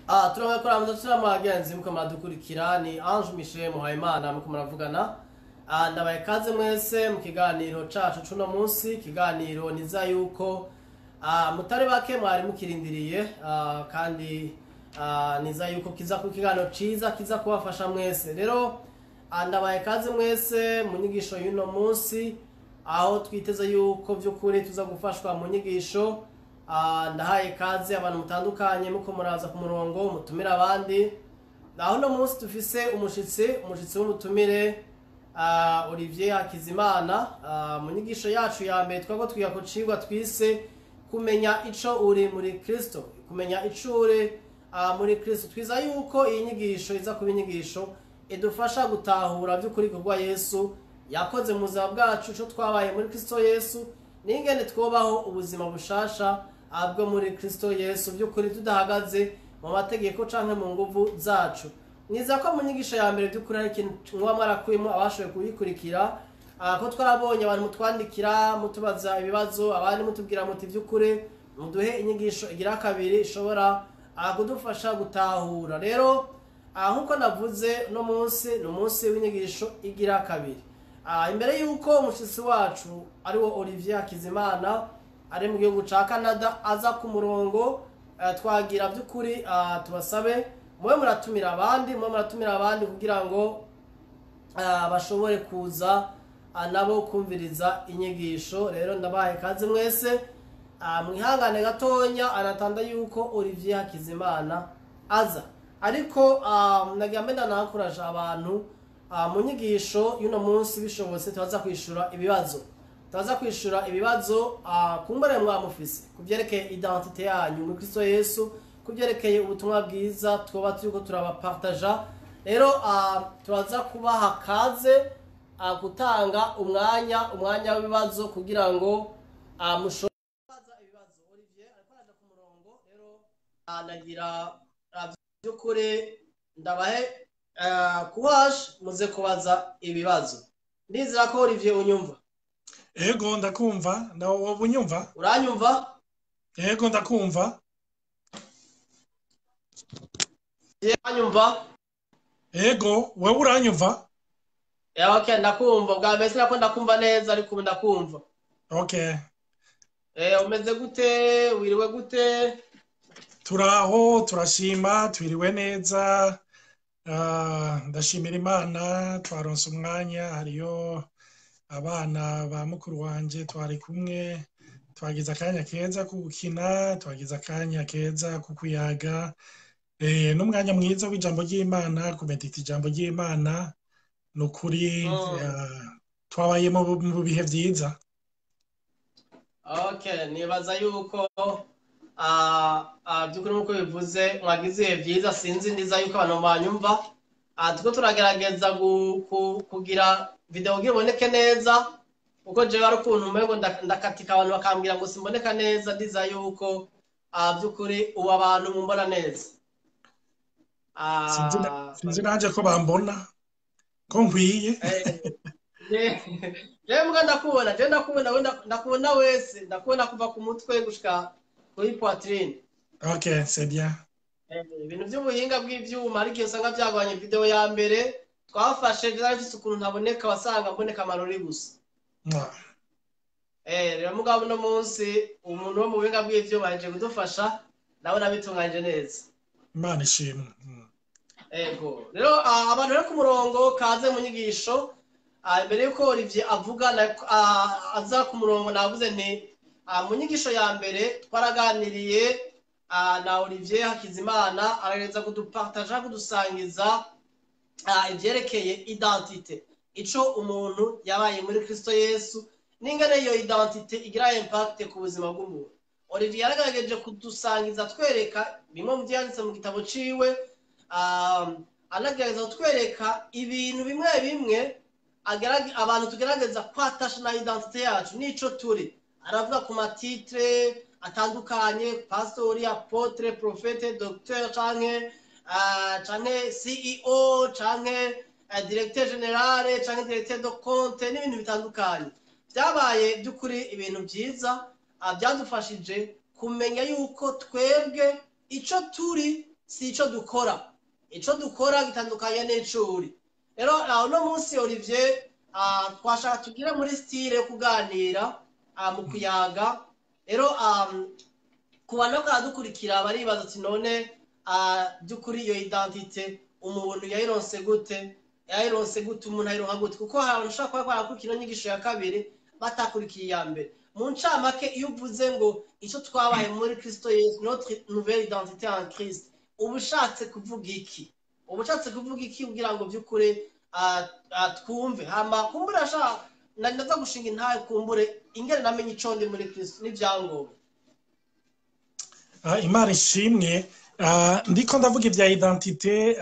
Turabona ko ramudutira mwagenzi muko muradukurikira ni Ange Michel Muhayimana muko muravugana. Ndabaye kaze mwese mu kiganiro cacu cuno munsi, kiganiro niza yuko mutari bake mwari mukirindiriye kandi niza yuko kiza ku kiganiro ciza kiza kubafasha mwese. Rero ndabaye kaze mwese mu nyigisho y'uno munsi, aho twiteze yuko vy'ukuri tuza gufashwa mu nyigisho. Ndahaye kaze abantu mutandukanye muko muraza ku murongo mutumira abandi. Naho no munsi dufise umushitsi w'umutumire Olivier Hakizimana. Mu nyigisho yacu ya mbere twako twiga ku cigwa twise kumenya ico uri muri Kristo, kumenya ico uri muri Kristo. Twiza yuko iyi nyigisho iza kuba inyigisho idufasha gutahura vy'ukuri kugwa Yesu yakoze mu buzima bwacu, ico twabaye muri Kristo Yesu, n'ingene twobaho ubuzima bushasha abwo muri Kristo Yesu, by'ukuri tudahagaze mu mategeko canke mu nguvu zacu. Niza ko mu nyigisho ya mbere by'ukuri ari ikintu mwa mwarakuyemo abashoboye kuyikurikira, ko twarabonye abantu mutwandikira mutubaza ibibazo, abandi mutubwira muti by'ukuri muduhe inyigisho igira kabiri ishobora kudufasha gutahura. Rero nkuko navuze no munsi no munsi w'inyigisho igira kabiri. Imbere yuko umushitsi wacu ari wo Olivier Hakizimana ari mu gihugu ca Canada aza ku murongo, twagira by'ukuri tubasabe mwe muratumira abandi kugira ngo bashobore kuza nabo kumviriza inyigisho. Rero ndabaye kaze mwese, mwihangane gatonya anatanda yuko Olivier Hakizimana aza, ariko nagamenda nakuraje abantu mu nyigisho y'uno munsi bishobotse tubaza kwishura ibibazo kumbere mwamufise kuvyerekeye identite yanyu muri Kristo Yesu, kuvyerekeye ubutumwa bwiza twoba turiko turabapartaja. Rero turaza kubaha kaze gutanga umwanya w'ibibazo kugira ngo mushobore kubaza ibibazo. Olivier ariko araja ku murongo, rero nagira by'ukuri ndabahe kuhaje muze kubaza ibibazo. Ndizera ko Olivier unyumva. Ego ndakumva, wowe unyumva? Uranyumva? Ego ndakumva. Uranyumva? Ego, wewe uranyumva? Okay, ndakumva. Bwa mbere sinako ndakumva neza, ariko ubu ndakumva. Okay. Umeze gute? Wiriwe gute? Turaho, turashima, twiriwe neza. Ndashimira Imana, twaronse umwanya, hariyo abana ba mukuru wanje twari kumwe, twagize akanya keza ku gukina, twagize akanya keza ku kuyaga, n'umwanya mwiza w'ijambo ry'Imana, kumedita ijambo ry'Imana. Nukuri twabaye mu bihe vyiza. Okay, nibaza yuko by'ukuri nkuko bivuze mwagize ibihe vyiza. Sinzi ndiza yuko abantu banyumva. Tuko turagerageza kugira video kugira iboneke neza, uko jewe ari ukuntu umengo ndakatika abantu bakambwira ngo simboneka neza. Ndiza yuko by'ukuri ubu abantu mumbona neza. Sinzi nanje ko bambona ko nkwiye. Jewe mbwa ndakubona wese, ndakubona kuva ku mutwe gushika kuri poitrine. Okay, c'est bien. Ibintu by'ubuhinga bw'ivyuma ariko usanga byagabanye video ya mbere twafashe byarafise ukuntu ntaboneka, wasanga mboneka amarori gusa. Rero mugabo no munsi umuntu wo mu buhinga bw'ivyuma yaje kudufasha, nawe nabitunganje neza. Imana ishimwe. Ego. Rero abantu bari ku murongo kaze mu nyigisho. Imbere yuko Olivier avuga aza ku murongo, navuze nti mu nyigisho ya mbere twaraganiriye na Olivier Hakizimana aragereza kudupartaja, kudusangiza ivyerekeye identite, ico umuntu yabaye muri Kristo Yesu, n'ingene iyo identite igira impact ku buzima bw'umuntu. Olivier yaragerageje kudusangiza twereka bimwe mu vyanditse mu gitabo ciwe, anagerageza kutwereka ibintu bimwe bimwe abantu tugerageza kwatasha na identite yacu n'ico turi. Aravuga ku matitre atandukanye: pastori, apotre, profete, docteur, canke CEO, canke directeur general, canke directeur de compte, n'ibintu bitandukanye. Byabaye by'ukuri ibintu byiza byadufashije kumenya yuko twebwe ico turi si ico dukora. Ico dukora gitandukanye n'icuri. Rero no munsi Olivier twashaka tugira muri style yo kuganira mu kuyaga. Rero kubana kadukurikira baribaza ati none byukuri iyo identité umuntu yayironse gute umuntu ayironka gute, kuko hari ushaka kuba kwarakurikira inyigisho ya kabiri batakurikiye iya mbere. Mu ncamake iyo uvuze ngo icyo twabaye muri Kristo Yesu, notre nouvelle identité en Christ, ubushatse kuvuga iki? Ubushatse kuvuga iki kugira ngo byukuri twumve hama kumbura ashaka ndaza gushinga intaye kumbure ingene namenye ico ndi muri Kristo n'ivyangombwa. Imana ishimwe. Ndiko ndavuga ibya identité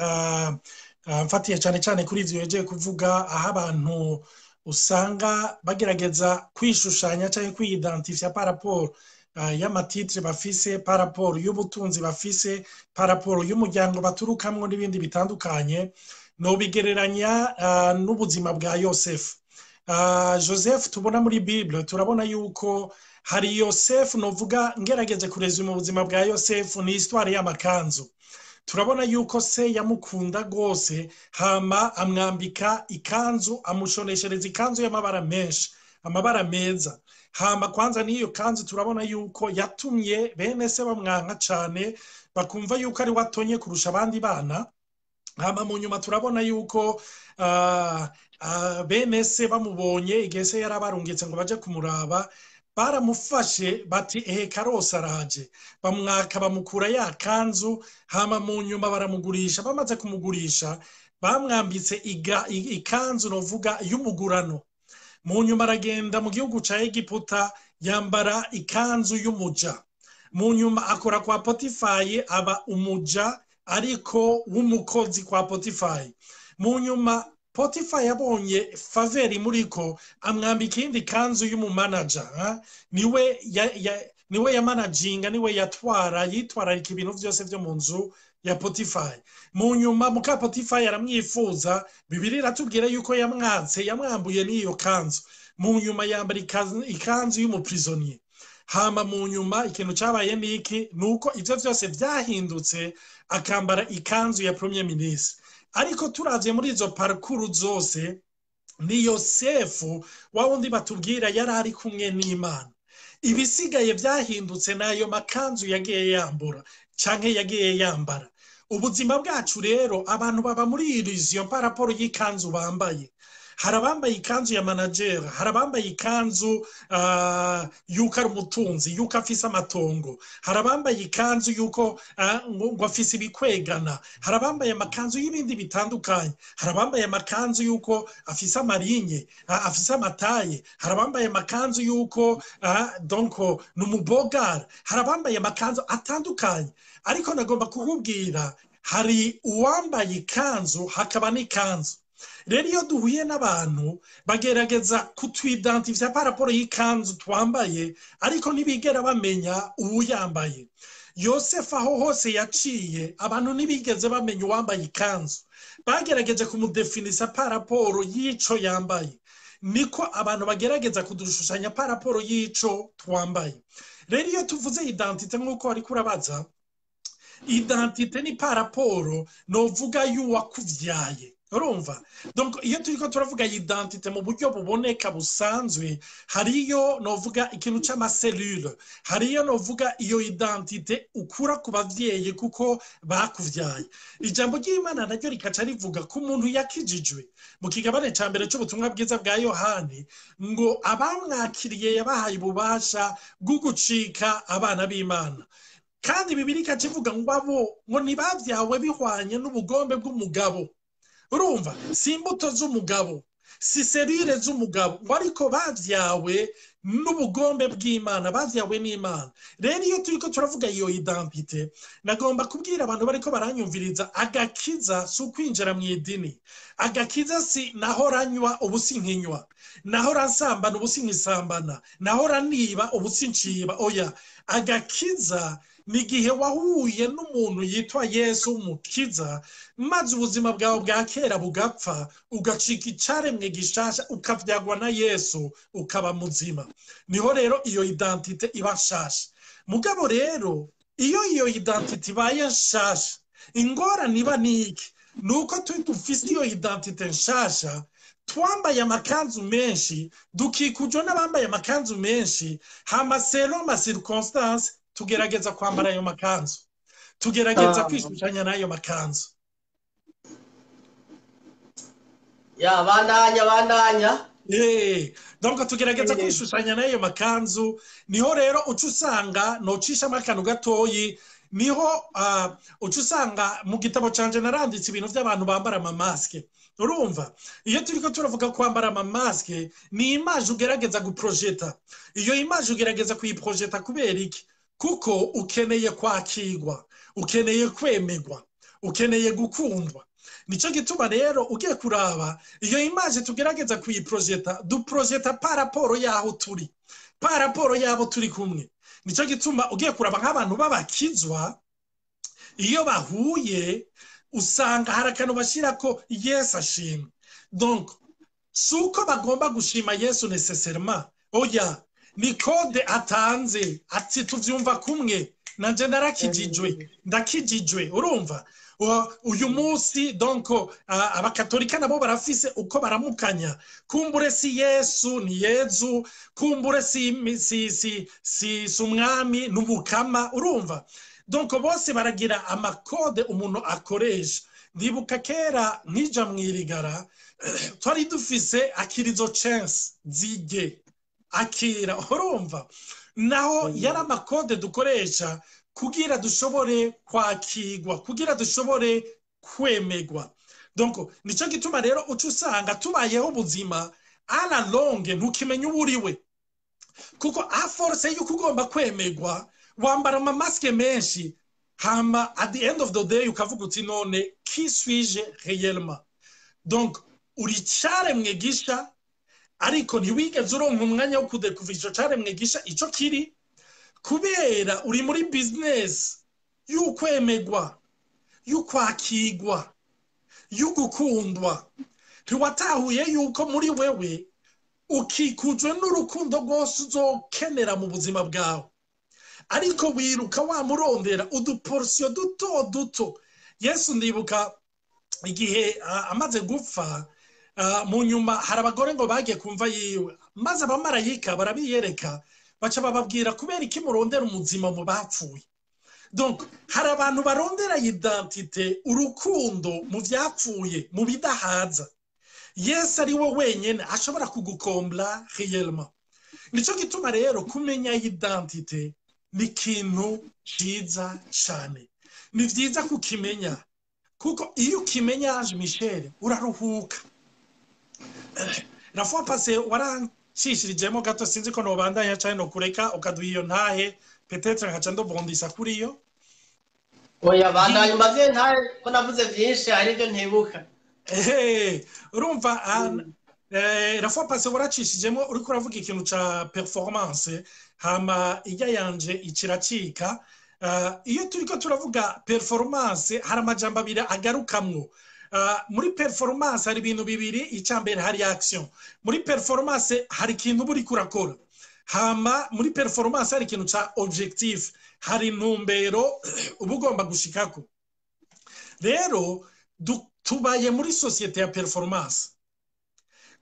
mfatiye cyane cyane kuri ivyo yeje kuvuga aho abantu usanga bagerageza kwishushanya cyangwa kwiidentifia par rapport y'amatitre bafise, par rapport y'ubutunzi bafise, par rapport y'umuryango baturukamwo n'ibindi bitandukanye. No bigereranya n'ubuzima bwa Yosefu. Joseph tubona muri Bible turabona yuko hari Yosefu, novuga ngerageze kureza mu buzima bwa Yosefu ni histoire y'amakanzu. Turabona yuko se yamukunda gose, hama amwambika ikanzu, amushoneshereza ikanzu y'amabara menshi, amabara meza. Hama kwanza niyo kanzu turabona yuko yatumye bene se bamwanka cyane, bakumva yuko ari watonye kurusha abandi bana. Hama mu nyuma turabona yuko bene se bamubonye igihe se yarabarungitse ngo baje kumuraba, baramufashe bati Karosi araje, bamwaka bamukura ya kanzu. Hama mu nyuma baramugurisha, bamaze kumugurisha bamwambitse ikanzu novuga y'umugurano. Mu nyuma aragenda mu gihugu ca Egiputa yambara ikanzu y'umuja. Mu nyuma akora kwa Potifari, aba umuja ariko w'umukozi kwa Potifari. Mu nyuma Potifari yabonye faveri muriko amwambika indi kanzu y'umumanager. Niwe ya managinga, niwe yitwararika ibintu byose byo mu nzu ya Potifari. Mu nyuma muka Potifari yaramwifuza, Bibiliya iratubwira yuko yamwambuye n'iyo kanzu. Mu nyuma yambara ikanzu y'umuprisonnier. Hama mu nyuma ikintu cyabaye niki nuko ivyo byose byahindutse, akambara ikanzu ya premier ministre. Ariko turavye muri izo parcours zose ni Yosefu wa wundi batubwira yari ari kumwe n'Imana. Ibisigaye byahindutse nayo makanzu yagiye yambura canke yagiye yambara. Ubuzima bwacu rero abantu baba muri illusion par rapport y'ikanzu bambaye. Harabambaye ikanzu ya manager, harabambaye ikanzu yuko ari umutunzi, yuko afise amatongo, harabambaye ikanzu yuko ngo afise ibikwegana, harabambaye amakanzu y'ibindi bitandukanye, harabambaye amakanzu yuko afise amarinye, afise amataye, harabambaye amakanzu yuko donc numubogara, harabambaye amakanzu atandukanye. Ariko nagomba kukubwira hari uwambaye ikanzu hakaba n'ikanzu. Rero iyo duhuye n'abantu bagerageza kutwidentifia par rapport y'ikanzu twambaye, ariko ntibigera bamenya uwuyambaye. Yosefu aho hose yaciye abantu ntibigeze bamenya uwambaye ikanzu, bagerageje kumudefinisa par rapport y'ico yambaye. Niko abantu bagerageza kudushushanya par rapport y'ico twambaye. Rero iyo tuvuze identité nk'uko ari kurabaza, identité ni par rapport novuga y'uwakuvyaye. Urumva? Donc iyo turiko turavuga identité mu buryo buboneka busanzwe, hariyo novuga ikintu c'amaselule, hariyo novuga iyo identité ukura ku bavyeyi kuko bakuvyaye. Ijambo ry'Imana naryo rikaca rivuga ko umuntu yakijijwe mu kigabane ca mbere c'ubutumwa bwiza bwa Yohani ngo abamwakiriye yabahaye ububasha bwo gucika abana b'Imana. Kandi Bibiliya ikacivuga ngo abo ngo ntibavyawe bihwanye n'ubugombe bw'umugabo. Urumva? Si imbuto z'umugabo, si serire z'umugabo, ariko bavyawe n'ubugombe bw'Imana, bavyawe n'Imana. Rero iyo turiko turavuga iyo identité, nagomba kubwira abantu bariko baranyumviriza, agakiza si ukwinjira mu idini. Agakiza si nahora nywa ubusi nkinywa, nahora nsambana ubusi nkisambana, nahora niba ubusi nciba. Oya, agakiza ni igihe wahuye n'umuntu yitwa Yesu umukiza, maze ubuzima bwawe bwa kera bugapfa, ugacika icaremwe gishasha, ukavyagwa na Yesu, ukaba muzima. Niho rero iyo identité iba nshasha. Mugabo rero iyo identité ibaye nshasha, ingora niba niki nuko dufise iyo identite nshasha twambaye amakanzu menshi dukikujwe n'abambaye amakanzu menshi hama selon ma circonstance tugerageza kwambara ayo makanzu tugerageza kwishushanya n'ayo makanzu ya bandanya donc tugerageza kwishushanya n'ayo makanzu niho rero uca usanga nocishamo akantu gatoyi niho uca usanga mu gitabo canje naranditse ibintu by'abantu bambara amamaske urumva iyo turiko turavuga kwambara amamaske ni image ugerageza guprojeta iyo image ugerageza kuyiprojeta kubera iki kuko ukeneye kwakirwa ukeneye kwemegwa ukeneye gukundwa nico gituma rero ugiye kuraba iyo image tugerageza kuyiprojeta duprojeta par rapport yaho turi par rapport yabo turi kumwe nico gituma ugiye kuraba nk'abantu babakizwa iyo bahuye usanga harakantu bashirako Yesu ashimwe donc suko bagomba gushima Yesu nécessairement oya ni code atanze ati tuvyumva kumwe nanje ndakijijwe urumva uyu munsi donc abakatolika nabo barafise uko baramukanya kumbure si Yesu ni Yezu kumbure si umwami n'umukama urumva donc bose baragira amakode umuntu akoresha ndibuka kera nkija mwirigara twari dufise akirizo chance zige akira urumva naho yari amakode dukoresha kugira dushobore kwakirwa kugira dushobore kwemegwa donc nico gituma rero uca usanga tubayeho ubuzima à la longue ntukimenya uburiwe kuko a force yuko ugomba kwemegwa wambara amamaske menshi hama at the end of the day ukavuga uti none qui suis-je réellement donc uri caremwe gisha ariko ntiwigeze uronka umwanya wo kudekuva ico caremwe gisha ico kiri kubera uri muri business y'ukwemegwa y'ukwakirwa y'ugukundwa ntiwatahuye yuko muri wewe ukikujwe n'urukundo rwose uzokenera mu buzima bwawe ariko wiruka wamurondera uduporsiyo duto Yesu ndibuka igihe amaze gupfa mu nyuma hari abagore ngo bagiye kumva yiwe maze abamarayika barabiyereka baca bababwira kubera iki murondera umuzima mu bapfuye donc hari abantu barondera identite urukundo mu byapfuye mu bidahaza Yesu ari we wenyene ashobora kugukombla réellement nico gituma rero kumenya identite ni ikintu ciza cyane ni vyiza kukimenya kuko iyo ukimenya Michel uraruhuka la fois passée warancishirijemo gato sinzi ko nobandanya cyane no kureka ukaduha iyo ntahe peut-être nkaca ndobondisa kuri yo oya bandanya maze ntahe ko navuze byinshi ari byo ntibuka urumva la fois passée waracishijemo uriko uravuga ikintu ca performance hama ijya yanje ikiracika iyo turiko turavuga performance hari amajambo abiri agarukamwo muri performance hari ibintu bibiri icambere hari action muri performance hari ikintu buri kurakora hama muri performance hari ikintu ca objectif hari intumbero uba ugomba gushikako rero tubaye muri societe ya performance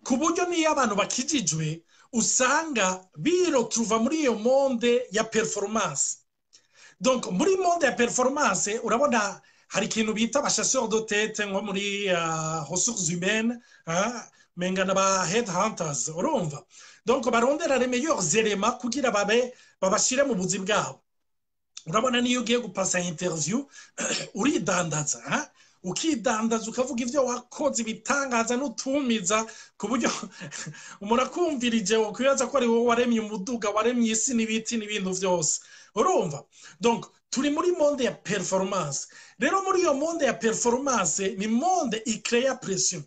ku buryo niyo abantu bakijijwe usanga birotuva muri iyo monde ya performance donc muri monde ya performance urabona hari ikintu bita abachasseurs de tête nko muri ressources humaines menga n'aba headhunters urumva donc barondera les meilleurs éléments kugira babashire mu buzi bwabo urabona niyo ugiye gupasa interview uridandaza ukidandaza ukavuga ivyo wakoze ibitangaza n'utumiza ku buryo umuntu akumvirije ukwibaza ko ari wowe waremye umuduga waremye isi n'ibiti n'ibintu vyose urumva donc turi muri monde ya performance rero muri iyo monde ya performance ni monde icrea pression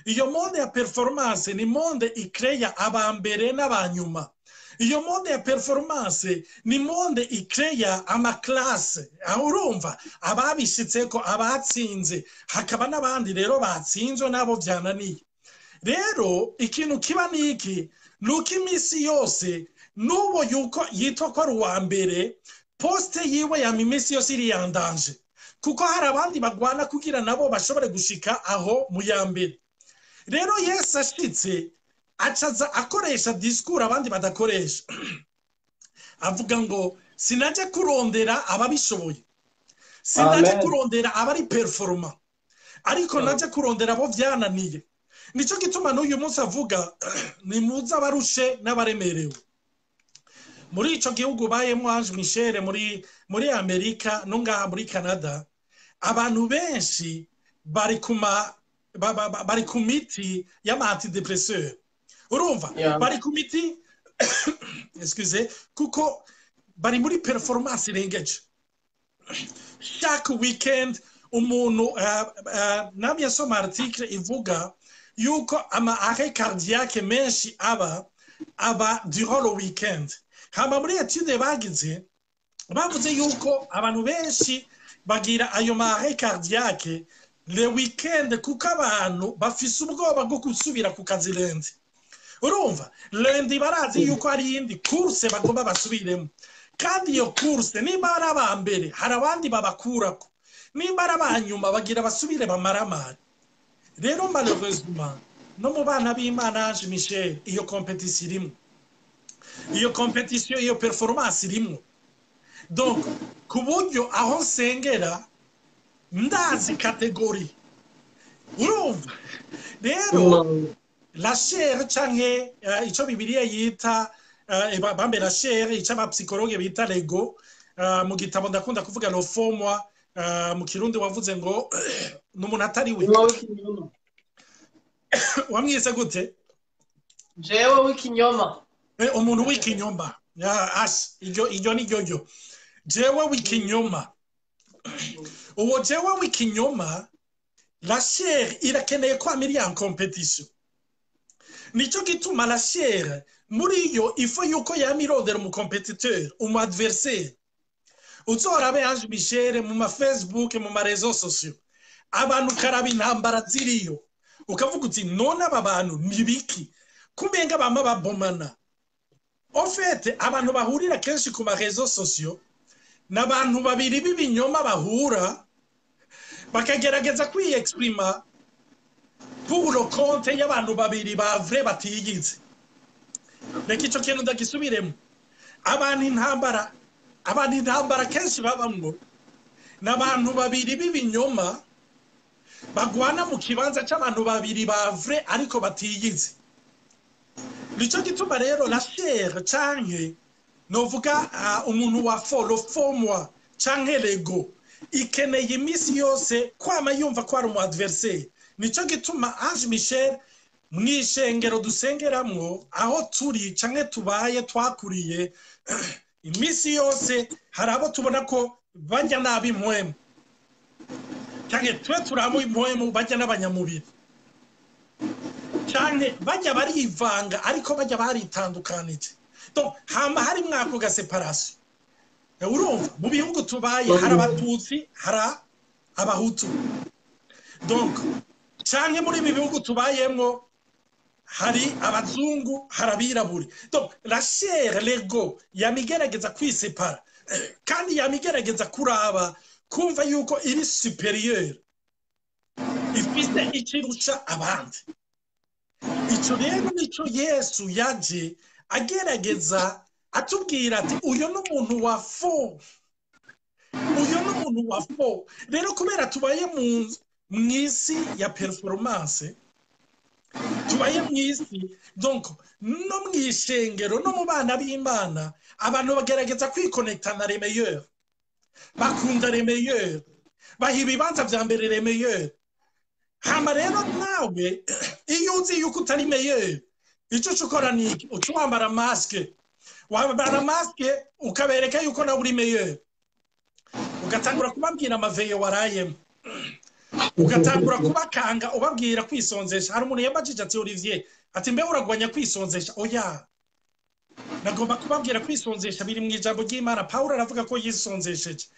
iyo monde ya performance ni monde icrea abambere n'abanyuma iyo monde ya performance ni monde icrea amaklase urumva ababishitseko abatsinze hakaba n'abandi rero batsinzwe nabo byananiye rero ikintu kiba niki nuko imisi yose nubo yuko yitwa ko ari uwa mbere poste yiwe ya imisi yose iri yandanje kuko hari abandi bagwana kugira nabo bashobore gushika aho mu ya mbere. Rero Yesu ashitse acaza akoresha discours abandi badakoresha. Avuga ngo sinaje kurondera ababishoboye, sinaje kurondera abari performa, ariko naje kurondera abo byananiye. Nico gituma n'uyu munsi avuga nimuza abarushe n'abaremerewe. Muri ico gihugu bayemo Ange Michel muri Amerika no ngaha muri Canada, abantu benshi bari ku miti y'antidepresseur. Urumva? Bari ku miti excusez, kuko bari muri performance irengeje. Chaque weekend umuntu namye soma article ivuga yuko ama arrêt cardiaque menshi aba durant le weekend. Hama muri etude bagize bavuze yuko abantu benshi bagira ayo ma arrêt cardiaque le weekend kuko abantu bafise ubwoba bwo gusubira ku kazi lendi. Urumva? Lendi barazi yuko ari indi course bagomba basubiremo. Kandi iyo course nimba ari abambere hari abandi babakurako, nimba ari abanyuma bagira basubire bamaramara. Rero malheureusement no mu bana b'Imana Ange Michel iyo competition irimo, iyo competition iyo performance irimo. Donc ku buryo aho nsengera ndazi kategori. Urumva? Rero la chair canke ico Bibiliya yita bambe la chair ico abapsikologe bita l'ego, mu gitabo ndakunda kuvuga no fomwa, mu Kirundi wavuze ngo n'umuntu atari we. Wamwise gute? Jewe w'ikinyoma. Umuntu w'ikinyoma. Iryo ni ryo. Jewe w'ikinyoma. Uwo jewe w'ikinyoma, la chair irakeneye ko amiri en competition. Nico gituma la chair muri yo ifo yuko yamirondera mu competiteur, umu adversaire. Uzorabe Ange Michel mu ma Facebook, mu ma réseaux sociaux. Abantu karaba intambara ziriyo. Ukavuga uti none aba bantu nibiki? Kumenga bama babomana. En fait, abantu bahurira kenshi ku ma réseaux sociaux n'abantu babiri b'ibinyoma bahura bakagerageza kwiexprima pour le compte y'abantu babiri ba vrai batiyize. Reka ico kintu ndagisubiremo. Abantu intambara kenshi babamwo n'abantu babiri b'ibinyoma bagwana mu kibanza c'abantu babiri ba vrai ariko batiyize. Nico gituma rero la chair canke novuga umuntu wa fomwa canke l'ego ikeneye imisi yose kwama yumva ko ari umu adversaire. Nico gituma Ange Michel mwishengero dusengeramwo aho turi canke tubaye twakuriye imisi yose hari abo tubona ko bajya nabi impwemu canke twe turamo impwemu bajya n'abanyamubiri canke bajya barivanga ariko bajya baritandukanije. Donc hama hari mwako ga separation. Urumva mu bihugu tubaye hari abatutsi hari abahutu. Donc canke muri ibi bihugu tubayemwo hari abazungu hari abirabure. Donc la chair l'ego yamigerageza kwisepara kandi yamigerageza kuraba kumva yuko iri superieur ifise ikirusha abandi. Ico rero nico Yesu yaje agerageza atubwira ati uyo n'umuntu wa fo, uyo n'umuntu wa fo. Rero kubera tubaye mw'isi ya performance, tubaye mw'isi, donc no mw'ishengero no mu bana b'Imana abantu bagerageza kwikonekta na les meilleurs, bakunda les meilleurs, baha ibibanza vya mbere les meilleurs. Hama rero nawe iyo uzi yuko utari meilleur, ico cukora niki? Uca wambara masque, wambara masque ukabereka yuko nawe uri meilleur, ugatangura kubabwira amaveyo warayemo, ugatangura kubakanga ubabwira kwisonzesha. Hari umuntu yambajije ati Olivier ati mbe uragwanya kwisonzesha? Oya, nagomba kubabwira kwisonzesha biri mu ijambo ry'Imana. Paulo aravuga ko yisonzesheje,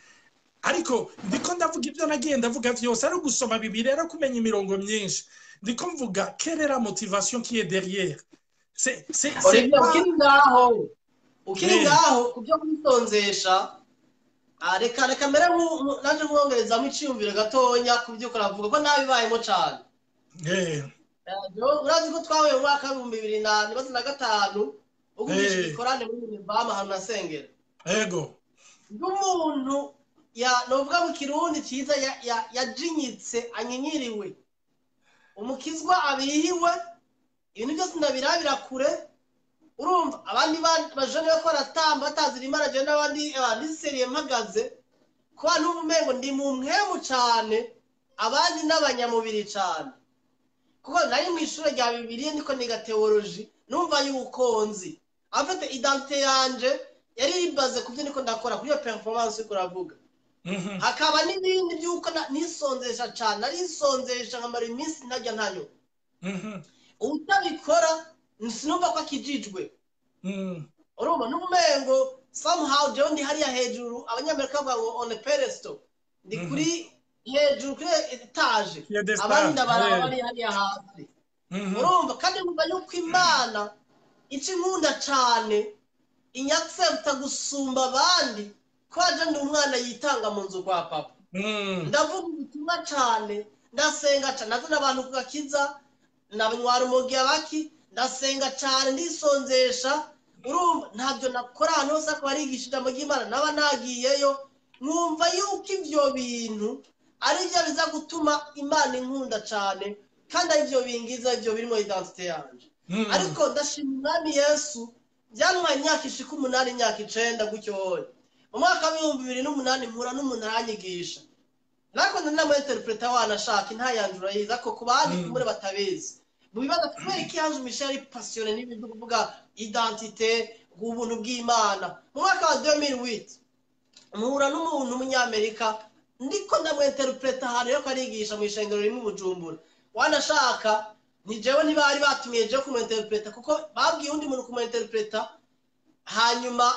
ariko ndiko ndavuga ibyo nagiye ndavuga vyose ari gusoma Bibiliya ari kumenya imirongo myinshi. Ndiko mvuga quelle est la motivation qui est derrière. C'est ukiri ngaho kubyo kwisonzesha reka mbere naje mwongerezamo iciyumviro gatonya ku byo uravuga ko nabibayemo cyane. Urazi ko twahuye mu mwaka w'ibihumbi 2005 ugumisha ikorane muri Univama hano nasengera. Yego. N'umuntu novuga mu kirundi cyiza yajinyitse anyinyiriwe. Umukizwa abihiwe ibintu byose ndabirabira kure. Urumva abandi bajane bako baratamba batazira Imana je n'abandi seriye mpagaze ko n'ubumengo ndi mu mpemu cyane abandi n'abanyamubiri cyane. Kuko nari mu ishure rya Bibiliya niko niga theology numva yuko nzi afite identité yanje yari ribaze kuvyo niko ndakora kuri iyo performance uko ravuga. Hakaba n'ibindi byuko nisonzesha cyane nari nsonzesha nkamara iminsi ntajya ntanyo. Utabikora sinumva ko akijijwe. Urumva n'ubumengo somehow je ndi hariya hejuru abanyamerika bavuga ngo on a pedestal ndi kuri hejuru kuri etage abandi ndabaraba bari hariya hasi. Urumva kandi numva yuko Imana ici nkunda cyane inyaccepta gusumba abandi ko aje ndi umwana yitanga mu nzu kwa papa. Ndavuga ubutumwa cyane ndasenga cyane nazo n'abantu kugakiza nabanywa umugi abaki ndasenga cyane ndisonzesha. Urumva ntabyo nakora hano hose ko barigishije mu Imana naba nagiyeyo mwumva yuko ivyo bintu ari byo biza gutuma Imana inkunda cyane kandi ari byo bingiza ibyo birimo identité yanje. Ariko ndashima Umwami Yesu byantwaye imyaka 8 imyaka 9 gutyo hoye. Mu mwaka wa 2008 mpura n'umuntu aranyigisha nako ndanamu interpreta wana shaka ntayanjura yiza ko kubandi kumure batabizi mu bibazo kubera iki yanzu Michel passionné n'ibintu kuvuga identité ubuntu bw'Imana. Mu mwaka wa 2008 mpura n'umuntu umunyamerika ndiko ndamwe interpreta hano yo karigisha mu ishengero rimwe Bujumbura. Wanashaka ni jewe ntibari batumiye je ku interpreta kuko babwiye undi muntu ku interpreta hanyuma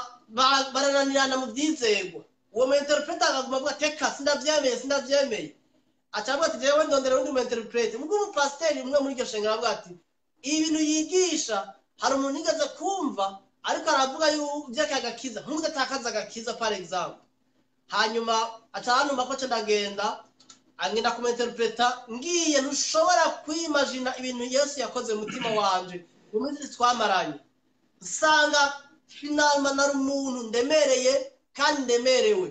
barananirana mu byizego. Uwo mu interpreta agaguma avuga teka sindavyemeye acabwa ati jewe ndondera undi mu interpreta mugo mu pasteur umwe muri iryo shengero avuga ati ibintu yigisha hari umuntu igaze kumva ariko aravuga by'akagakiza nkuze atakaza agakiza par exemple. Hanyuma acanuma ko ndagenda angenda ku interpreta ngiye ntushobora kwimagina ibintu Yesu yakoze mu mutima wanje umunsi twamaranye usanga finalement nari umuntu ndemereye kandi ndemerewe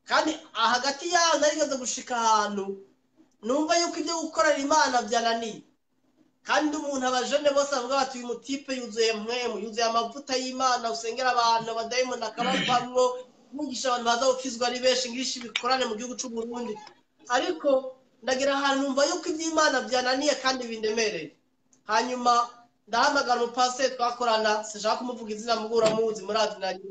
kandi hagati yaho narigeze gushika ahantu numva yuko ibyo gukorera Imana byananiye kandi umuntu abajene bose avuga bati uyu mutipe yuzuye mwemu yuzuye amavuta y'Imana usengera abantu abadayimoni akabavamwo mugisha abantu baza gukizwa ari benshi ngishi bikorane mu gihugu cy'u Burundi. Ariko ndagira ahantu numva yuko iby'Imana byananiye kandi bindemereye. Hanyuma ndahamagara umupasiteri twakorana sinshaka kumuvuga izina mugura muzi muradinanye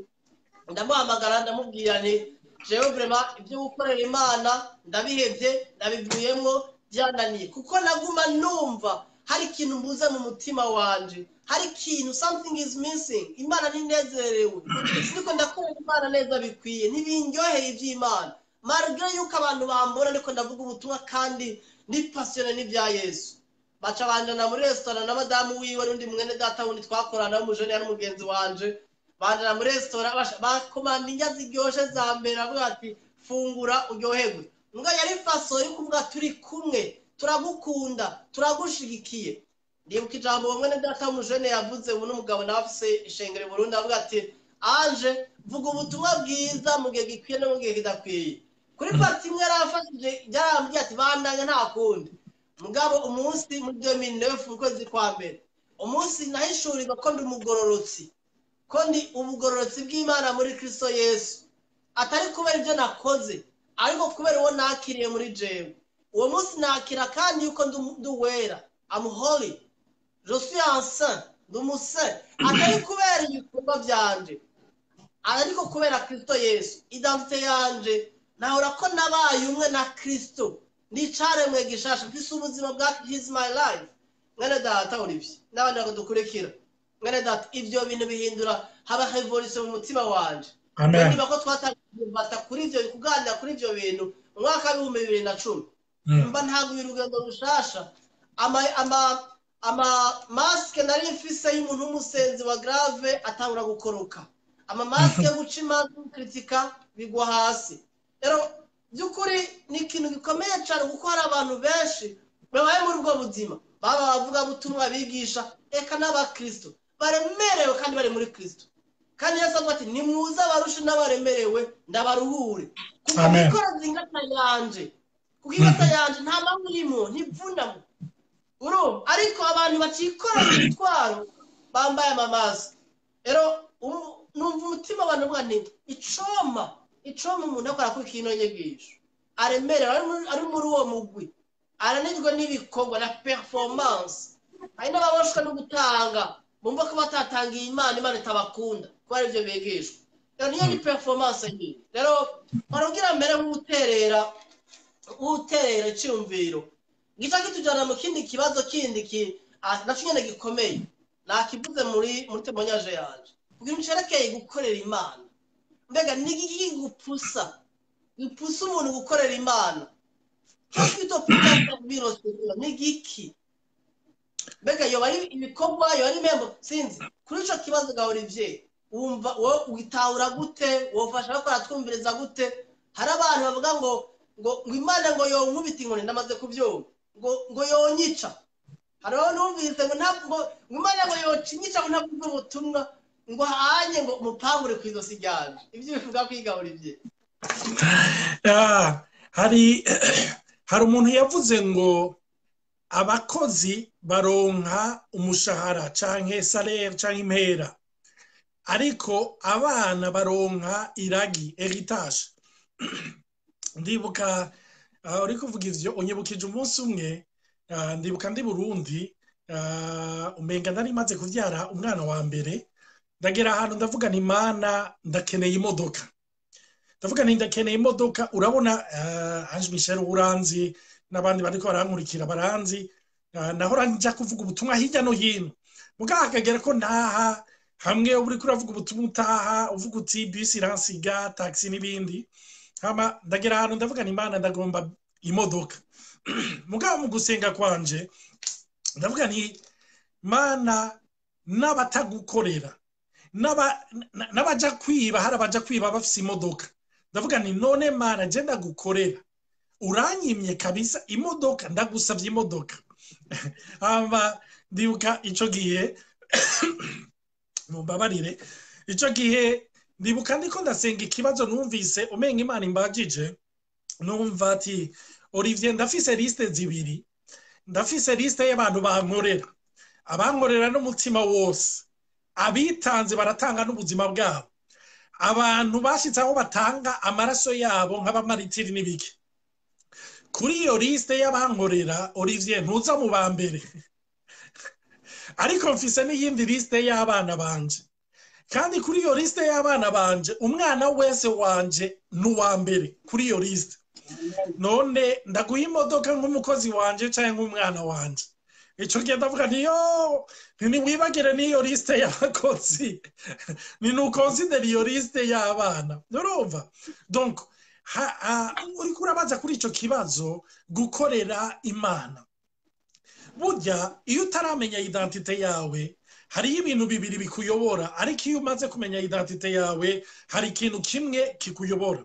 ndamuhamagara ndamubwira nti jewe vraiment ibyo gukorera Imana ndabihevye ndabivuyemo byananiye kuko naguma numva hari ikintu mbuze mu mutima wanje hari ikintu something is missing. Imana ninezerewe siniko ndakorera Imana neza bikwiye ntibindyoheye iby'Imana malgré yuko abantu bambona ariko ndavuga ubutumwa kandi ni passionné n'ibya Yesu. Baca banjana muri restaurant na madamu wiwe n'undi mwene data wundi twakorana n'umujene yari mugenzi wanje banjana muri restaurant bakomanda indya ziryoshe za mbere avuga ati fungura uryoherwe. Mbwa yari faso yo kuvuga turi kumwe turagukunda turagushigikiye. Ndibuka ijambo mwene data w'umujene yavuze ubu n'umugabo nawe afise ishengero Burundi avuga ati anje vuga ubutumwa bwiza mu gihe gikwiye no mu gihe kidakwiye. Kuri parti imwe yarafashije yarambye ati bandanya nta kundi. Mugabo umunsi mu 2009 ukwezi kwa mbere umunsi nahishurirwa ko ndi umugororotsi ko ndi ubugororotsi bw'Imana muri Kristo Yesu atari kubera ibyo nakoze ariko kubera uwo nakiriye muri jewe. Uwo munsi nakira kandi yuko nduwera I'm holy je suis un saint ndumusaint atari kubera ibikorwa byanje ariko kubera Kristo Yesu. Identité yanje nahora ko nabaye umwe na Kristo nicare mwe gishasha mfise ubuzima bwa his my life. Mwene data Olivier n'abandi badukurikira mwene data ibyo bintu bihindura haba revolution mu mutima wanje. Niba ko twatangirata kuri ibyo kuganira kuri ibyo bintu mu mwaka wa 2010 mba ntago birugendo rushasha ama mask nari mfise y'umuntu w'umusenzi wa grave atangura gukoroka amamasike yo guca imanza kritika bigwa hasi rero byukuri ni ikintu gikomeye cyane kuko hari abantu benshi babaye muri ubwo buzima baba bavuga butumwa bigisha eka n'abakristo baremerewe kandi bari muri Kristo kandi Yesu avuga ati nimuza barusha n'abaremerewe ndabaruhure kuko ikora zingata yanje kuko ingata yanje nta mpamvu irimo ntivunamo urumva ariko abantu bakikora imitwaro bambaye amamasike rero numva umutima abantu bwa nti icoma umuntu akora ku kintu nyegisho aremerewe ari muri uwo mugwi aranirwa n'ibikorwa na performance hari n'ababoshwe no gutanga bumva ko batatangiye Imana itabakunda ko ari byo begeshwa rero niyo ni performance nyine rero barugira mbere nk'uterera cyumviro gica kitujana mu kindi kibazo kindi naco nyene gikomeye nakivuze muri témoignage yanje kugira ucerekeye gukorera Imana mbega nigiki gupusa umuntu gukorera Imana cyangwa pusa virus nigiki mbega yo bari ibikorwa yo ari membo sinzi kuri ico kibazo ga Olivier wumva wo ugitahura gute wofasha bakora twumviriza gute hari abantu bavuga ngo Imana ngo yonkubita inkoni ndamaze kubyumva ngo yonyica hariho numvise ngo ntabwo Imana ngo yocinyica ngo ntabwo ubutumwa ngo hanye ngo mupangure kwizosi ryanje ibyo bivuga kwiga Olivier hari umuntu yavuze ngo abakozi baronka umushahara canke salaire canke impera ariko abana baronka iragi heritage ndibuka uri kuvuga ivyo unyibukije umunsi umwe ndibuka ndi Burundi umenga nari maze kuvyara umwana wa mbere ndagera ahantu ndavuga ni Imana ndakeneye imodoka urabona Ange Michel uranzi n'abandi bariko barankurikira baranzi nahora njya kuvuga ubutumwa hirya no hino mugakagera ko ntaha hamwe uri kuravuga ubutumwa utaha uvuga uti bus iransiga taxi n'ibindi hama ndagera ahantu ndavuga ni Imana ndagomba imodoka mugabo mu gusenga kwanje ndavuga ni Mana n'abatagukorera n'abaja kwiba hari abaja kwiba bafise imodoka ndavuga ni none Mana je ndagukorera uranyimye kabisa imodoka ndagusavye imodoka hama ndibuka ico gihe mumbabarire ico gihe ndibuka ndiko ndasenga ikibazo numvise umenga Imana imbagije numva ati Olivier ndafise liste zibiri ndafise liste y'abantu bankorera abankorera n'umutima wose abitanze baratanga n'ubuzima bwabo abantu bashitse aho batanga amaraso yabo nk'abamaritiri n'ibiki kuri iyo liste y'abankorera Olivier ntuza mu bambere ariko mfise n'iyindi liste y'abana banje kandi kuri iyo liste y'abana banje umwana wese wanje n'uwa mbere kuri iyo liste none ndaguha imodoka nk'umukozi wanje canke nk'umwana wanje ico gihe ndavuga niyo ntiwibagire n'iyo liste y'abakozi ni nukonsidera iyo liste y'abana urumva donc uriko urabaza kuri ico kibazo gukorera Imana burya iyo utaramenya identite yawe hariyo ibintu bibiri bikuyobora ariko iyo umaze kumenya identite yawe hari ikintu kimwe kikuyobora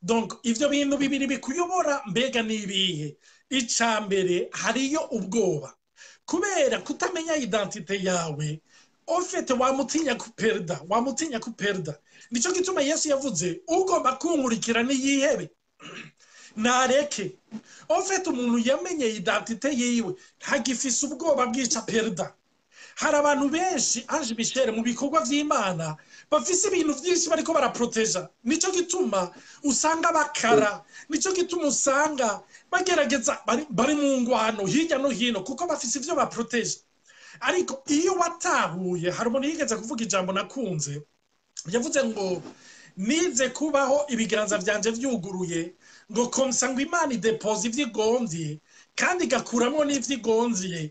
donc ivyo bintu bibiri bikuyobora mbega nibihe icambere hariyo ubwoba kubera kutamenya identite yawe ofete wamutinya kuperda nico gituma Yesu yavuze ugomba kunkurikira niyihebe nareke ofete umuntu yamenye identite yiwe ntagifise ubwoba bwica perda hari abantu benshi Ange Michel mu bikorwa vy'Imana bafise ibintu vyinshi bariko baraproteja nico gituma usanga bakara nico gituma usanga bagerageza bari mu ngwano hirya no hino kuko bafise ivyo baproteja ariko iyo watahuye hari umuntu yigeze kuvuga ijambo nakunze yavuze ngo nize kubaho ibiganza vyanje vyuguruye ngo komsa ngo Imana idepose ivyigomvye kandi gakuramo n'ivyigonziye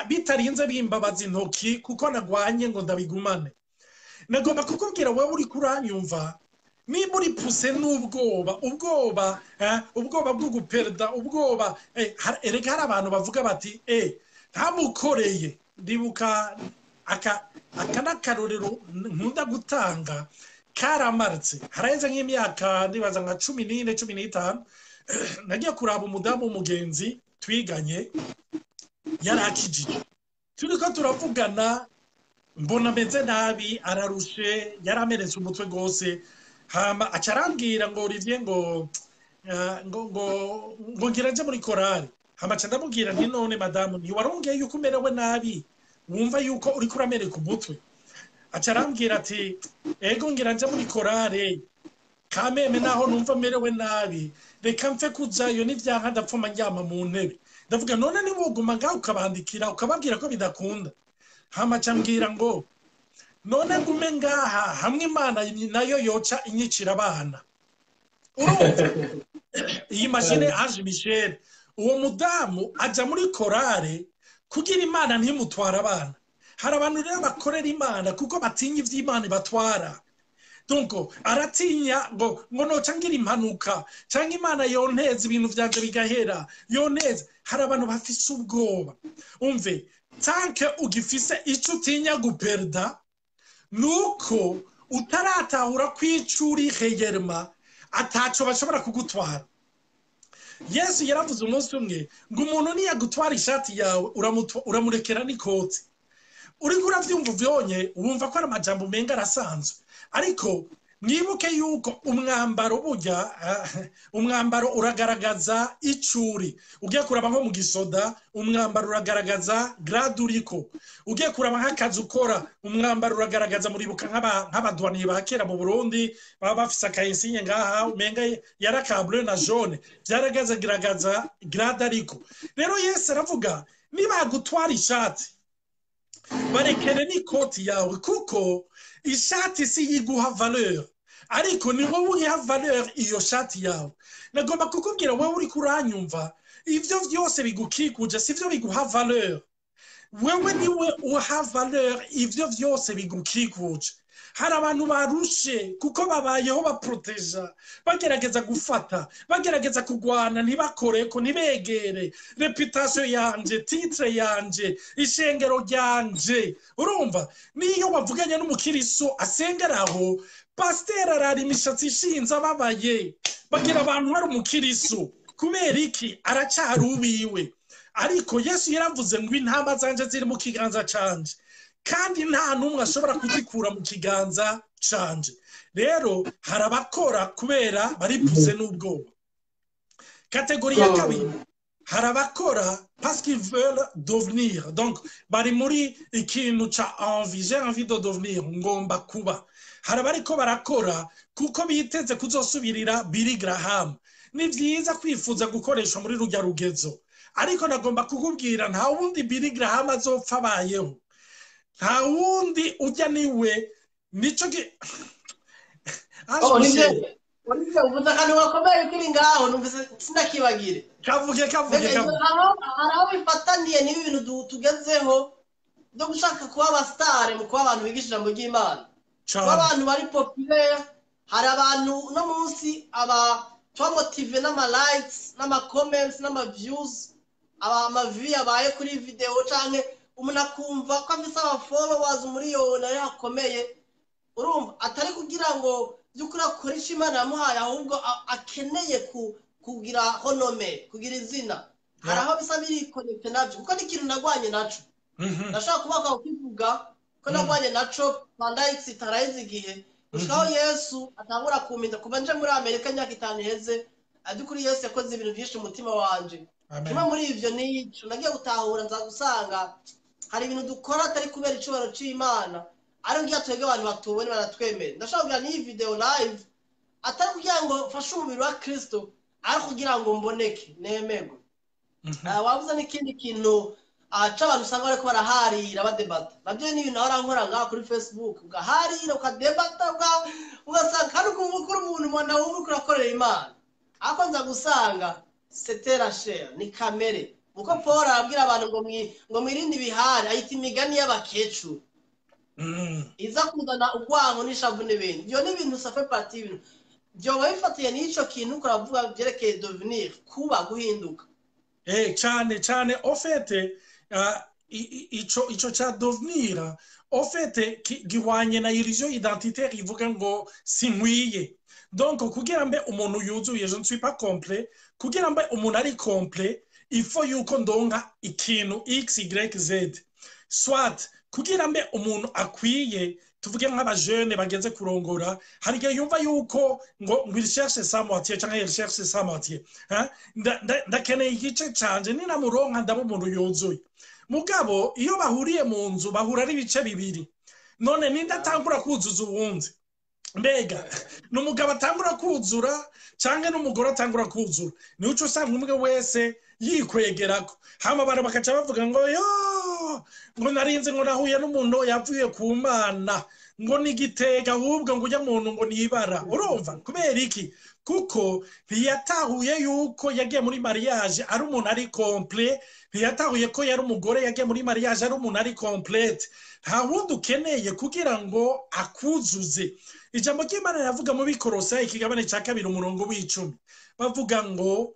bitarinze bimbabaza intoki kuko nagwanye ngo ndabigumane nagomba kukubwira wewe uri kuranyumva niba uri puse n'ubwoba ubwoba bwo guperda ubwoba erega hari abantu bavuga bati ntamukoreye ndibuka aka n'akarorero nkunda gutanga karamartse haraheze nk'imyaka ndibaza nka 14 15 nagiye kuraba umudamu w'umugenzi twiganye yarakijije turiko turavugana mbona meze nabi ararushe yarameretse umutwe gose hama acarambwira ngo Olivier ngo ngira nje muri korali hama ndamubwira nti none madamu ni warongeye yuko umerewe nabi wumva yuko uri kuramereka umutwe acarambwira ati ego ngira nje muri korali kameme naho numva merewe nabi reka mfe kujayo n'ivyanka ndapfuma njyama mu ntebe ndavuga none ni woguma ngaho ukabandikira ukababwira ko bidakunda hama cambwira ngo none ngume ngaha hamwe Imana nayo yoca inyicira abana urumva iyi mashine Ange Michel uwo mudamu aja muri korale kugira Imana ntimutwara abana hari abantu rero bakorera Imana kuko batinya ivy'Imana batwara donc aratinya ngo noca ngira impanuka cyangwa Imana yonteza ibintu vyanje bigahera yonteza hari abantu bafise ubwoba umve tanke ugifise ico utinya guperda nuko utaratahura kwicuri heyerma ataco bashobora kugutwara Yesu yaravuze umunsi umwe ngo umuntu niyagutwara ishati yawe uramurekera n'ikoti uriko uravyumva vyonye wumva ko ari amajambo menga arasanzwe ariko mwibuke yuko umwambaro burya umwambaro uragaragaza icuri ugiye kuraba nko mu gisoda umwambaro uragaragaza grade uriko ugiye kuraba nk'akazi ukora umwambaro uragaragaza muribuka nk'abadwaniye ba kera mu Burundi baba bafise akayensinye ngaha umenga yaraka bleu na jaune byaragaza grade ariko rero Yesu aravuga niba gutwara ishati barekere n'ikoti yawe kuko ishati si yiguha valeur ariko ni wowe uha valeur iyo shati yawe nagomba kukubwira wowe uri kuranyumva ivyo vyose bigukikuje sivyo biguha valeur wewe niwe uha valeur ivyo vyose bigukikuje hari abantu barushe kuko babayeho baproteja bagerageza gufata bagerageza kugwana ntibakoreko ntibegere reputation yanje titre yanje ishengero ryanje urumva niyo bavuganye n'umukiriso asengeraho pasteur arari imishatsi ishinze ababaye bagira abantu hari umukiriso kubera iki aracari ubiwe ariko Yesu yaravuze ngo intama zanje ziri mu kiganza canje kandi nta numwe ashobora kuzikura mu kiganza canje rero harabakora kubera baripuze n'ubwoba kategori ya kabiri harabakora parce qu'ils veulent devenir donc bari muri ikintu ca envie j'ai envie de devenir ngomba kuba harabariko barakora kuko biteze kuzosubirira Billy Graham ni vyiza kwifuza gukoresha muri rujya rugezo ariko nagomba kukubwira nta wundi Billy Graham azopfa bayeho nta wundi ujya niwe nico Olivier uvuze akantu gakomeye kuri ngaho numvise sinakibagire kavuge araho bifataniye n'ibi bintu tugezeho byo gushaka kuba abastare mu kuba abantu bigisha ijambo ry'Imana kuba abantu bari populaire hari abantu no munsi aba twamotive n'ama likes n'ama comments n'ama views ama view abaye kuri video canke umuntu akumva ko afise aba followers umuriyoni ari hakomeye urumva atari kugira ngo byukuri akoresha Imana yamuhaye ahubwo akeneye kugira honome kugira izina hari aho bisa biri connect navyo kuko n'ikintu nagwanye naco ndashaka kubaka ukivuga ko nagwanye naco pandix itarayize igihe gushikaho Yesu atangura kuminda kuva nje muri Amerika imyaka 5 heze adukuri Yesu yakoze ibintu byinshi umutima wanje kimwe muri ivyo nico nagiye gutahura nza gusanga hari ibintu dukora atari kubera icubaro c'Imana ari ngiye twege abantu batubone baratwemera ndashaka kugira ni video live atari kugira ngo fashe umubiri wa Kristo ari kugira ngo mboneke nemego wabuze n'ikindi kintu c'abantu usanga bariko baraharira badebata navyo ni ibintu ahora nkora ngaha kuri Facebook ugaharira ukadebata ugasanga kandi ukumva umuntu mwana wumva uko urakorera Imana ako nza gusanga c'était la chair ni kamere uko Paul arabwira abantu ngo mwirinde ibihari ayita imigani y'abakecuru iza kuzana ubwango n'ishavu n'ibindi byo ni ibintu ça fait partie ibintu byo babifatiye n'ico kintu kuravuga byerekeye devenir kuba guhinduka cyane en fait ico ca devenir au fait gihwanye na illusion identitaire ivuga ngo sinkwiye. Donc kugira mbe umuntu yuzuye, je ne suis pas complet, kugira mbe umuntu ari complet il faut yuko ndonka ikintu x y z, soit kugira mbe umuntu akwiye, tuvuge nk'abajene bageze kurongora, hari igihe yumva yuko ngo il cherche sa moitié cyangwa il cherche sa moitié, ndakeneye igice canje ninamuronka ndaba umuntu yuzuye. Mugabo iyo bahuriye mu nzu bahura ari ibice bibiri, none ninde atangura kuzuza uwundi? Mbega n'umugabo atangura kuzura cyangwa n'umugore atangura kuzura? Ni uco usanga umwe wese yikwegerako, hama abantu bakaca bavuga ngo yo ngo narinze ngo nahuye n'umuntu yavuye ku Mana, ngo nigitega ahubwo ngo ujya muntu ngo nibara. Urumva kubera iki? Kuko ntiyatahuye yuko yagiye muri mariage ari umuntu ari complet, ntiyatahuye ko yari umugore yagiye muri mariage ari umuntu ari complete. Nta wundi ukeneye kugira ngo akuzuze. Ijambo ry'Imana yavuga mu Bikorosa ikigabane cya 2 umurongo w'10, bavuga ngo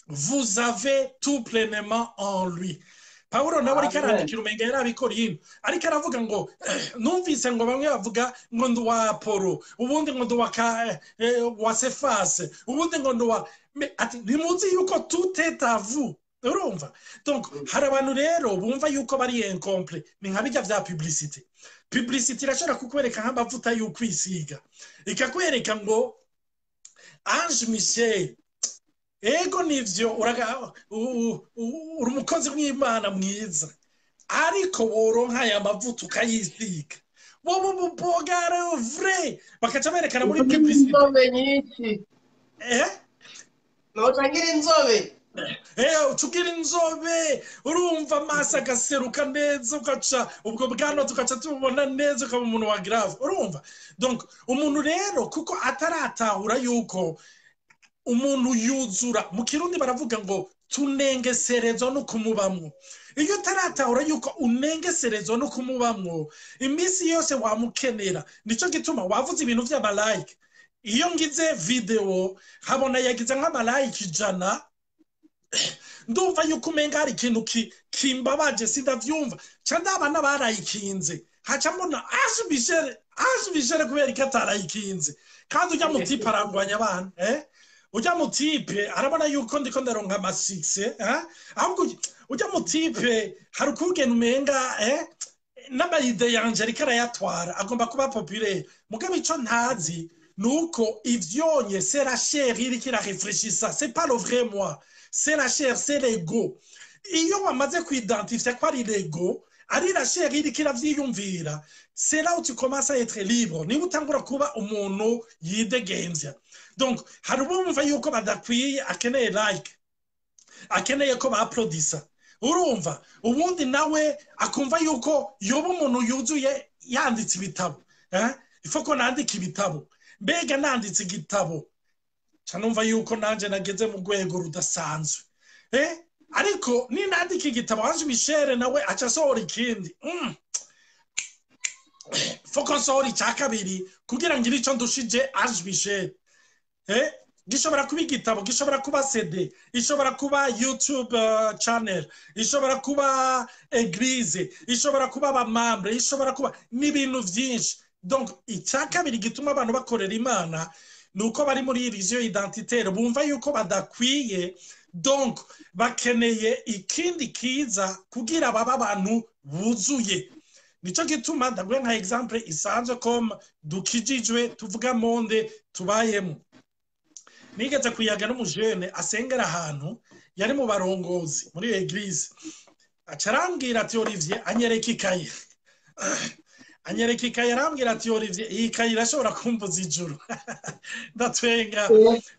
vous avez tout pleinement en lui. Paulo nawe ariko arandikira umenga yarabikora yino, ariko aravuga ngo numvise ngo bamwe bavuga ngo ndi wa Apollo, ubundi ngo ndi wa Cephas, ubundi ngo ndi wa ati ntimuzi yuko tout est à vous. Urumva? Donc hari abantu rero bumva yuko bari incomplet, ni nka bijya vya publicité. Publicité irashobora kukwereka nk'amavuta y'ukwisiga, ikakwereka ngo Ange Michel, ego nivyo uri umukozi w'Imana mwiza, ariko woronka aya mavuta ukayisiga, wowe mubogare vrai, bakaca berekana muri publicité inzobe nyinshi. Notangira inzobe. Ucugira inzobe, urumva amaso agaseruka neza, ugaca ubwo bwana tugaca tubona neza, ukaba umuntu wa grave. Urumva? Donc umuntu rero kuko ataratahura yuko umuntu yuzura, mu Kirundi baravuga ngo tunengeserezwa no kumubamwo. Iyo utaratahura yuko unengeserezwa no kumubamwo, imisi yose wamukenera. Nico gituma wavuze ibintu vy'ama like. Iyo ngize video habona yagize nk'ama like 100, ndumva yuko umenga hari ikintu kimbabaje sindavyumva, candaba n'abarayikinze, haca mbona Ashe kubera ikatarayikinze, kandi ujya mu tipe arangwanya abantu, ujya mu tipe arabona yuko ndiko ndaronka ama 6, ahubwo ujya mu tipe hari ukugena umenga n'amayide yanje ariko arayatwara, agomba kuba populaire. Mugabe ico ntazi nuko ivyonye c'est la chair iriko irarefreshisa, c'est pas le vrai moi, c'est la chair, c'est l'ego. Iyo wamaze kuidentifia ko ari l'ego, ari la chair iriko iravyiyumvira, c'est là où tu commences à être libre, ni utangura kuba umuntu yidegembya. Donc hari ubumva yuko badakwiye, akeneye like, akeneye ko baapplaudisa. Urumva? Ubundi nawe akumva yuko yoba umuntu yuzuye yanditse ibitabo, ifo ko nandika ibitabo. Mbega nanditse igitabo, canumva yuko nanje nageze mu rwego rudasanzwe. Ariko ni nandika igitabo, Ange Michel nawe aca sohora ikindi. Foko sohora icya kabiri kugira ngire ico ndushije Ange Michel. Gishobora kuba igitabo, gishobora kuba CD, ishobora kuba YouTube channel, ishobora kuba eglise, ishobora kuba abamambre, ishobora kuba n'ibintu vyinshi. Donc icya kabiri gituma abantu bakorera Imana nuko bari muri illusion identitaire, bumva yuko badakwiye, donc bakeneye ikindi kiza kugira baba abantu buzuye. Nico gituma ndagwe nka exemple isanzwe comme dukijijwe tuvuga monde tubayemo. Nigeze kuyaga n'umujene asengera ahantu yari mu barongozi muri eglise, acarambwira ati Olivier anyereka ikaye. Anyereka ikaye arambwira ati Olivier iyi kaye irashobora kumbuza ijuru. Ndatwenga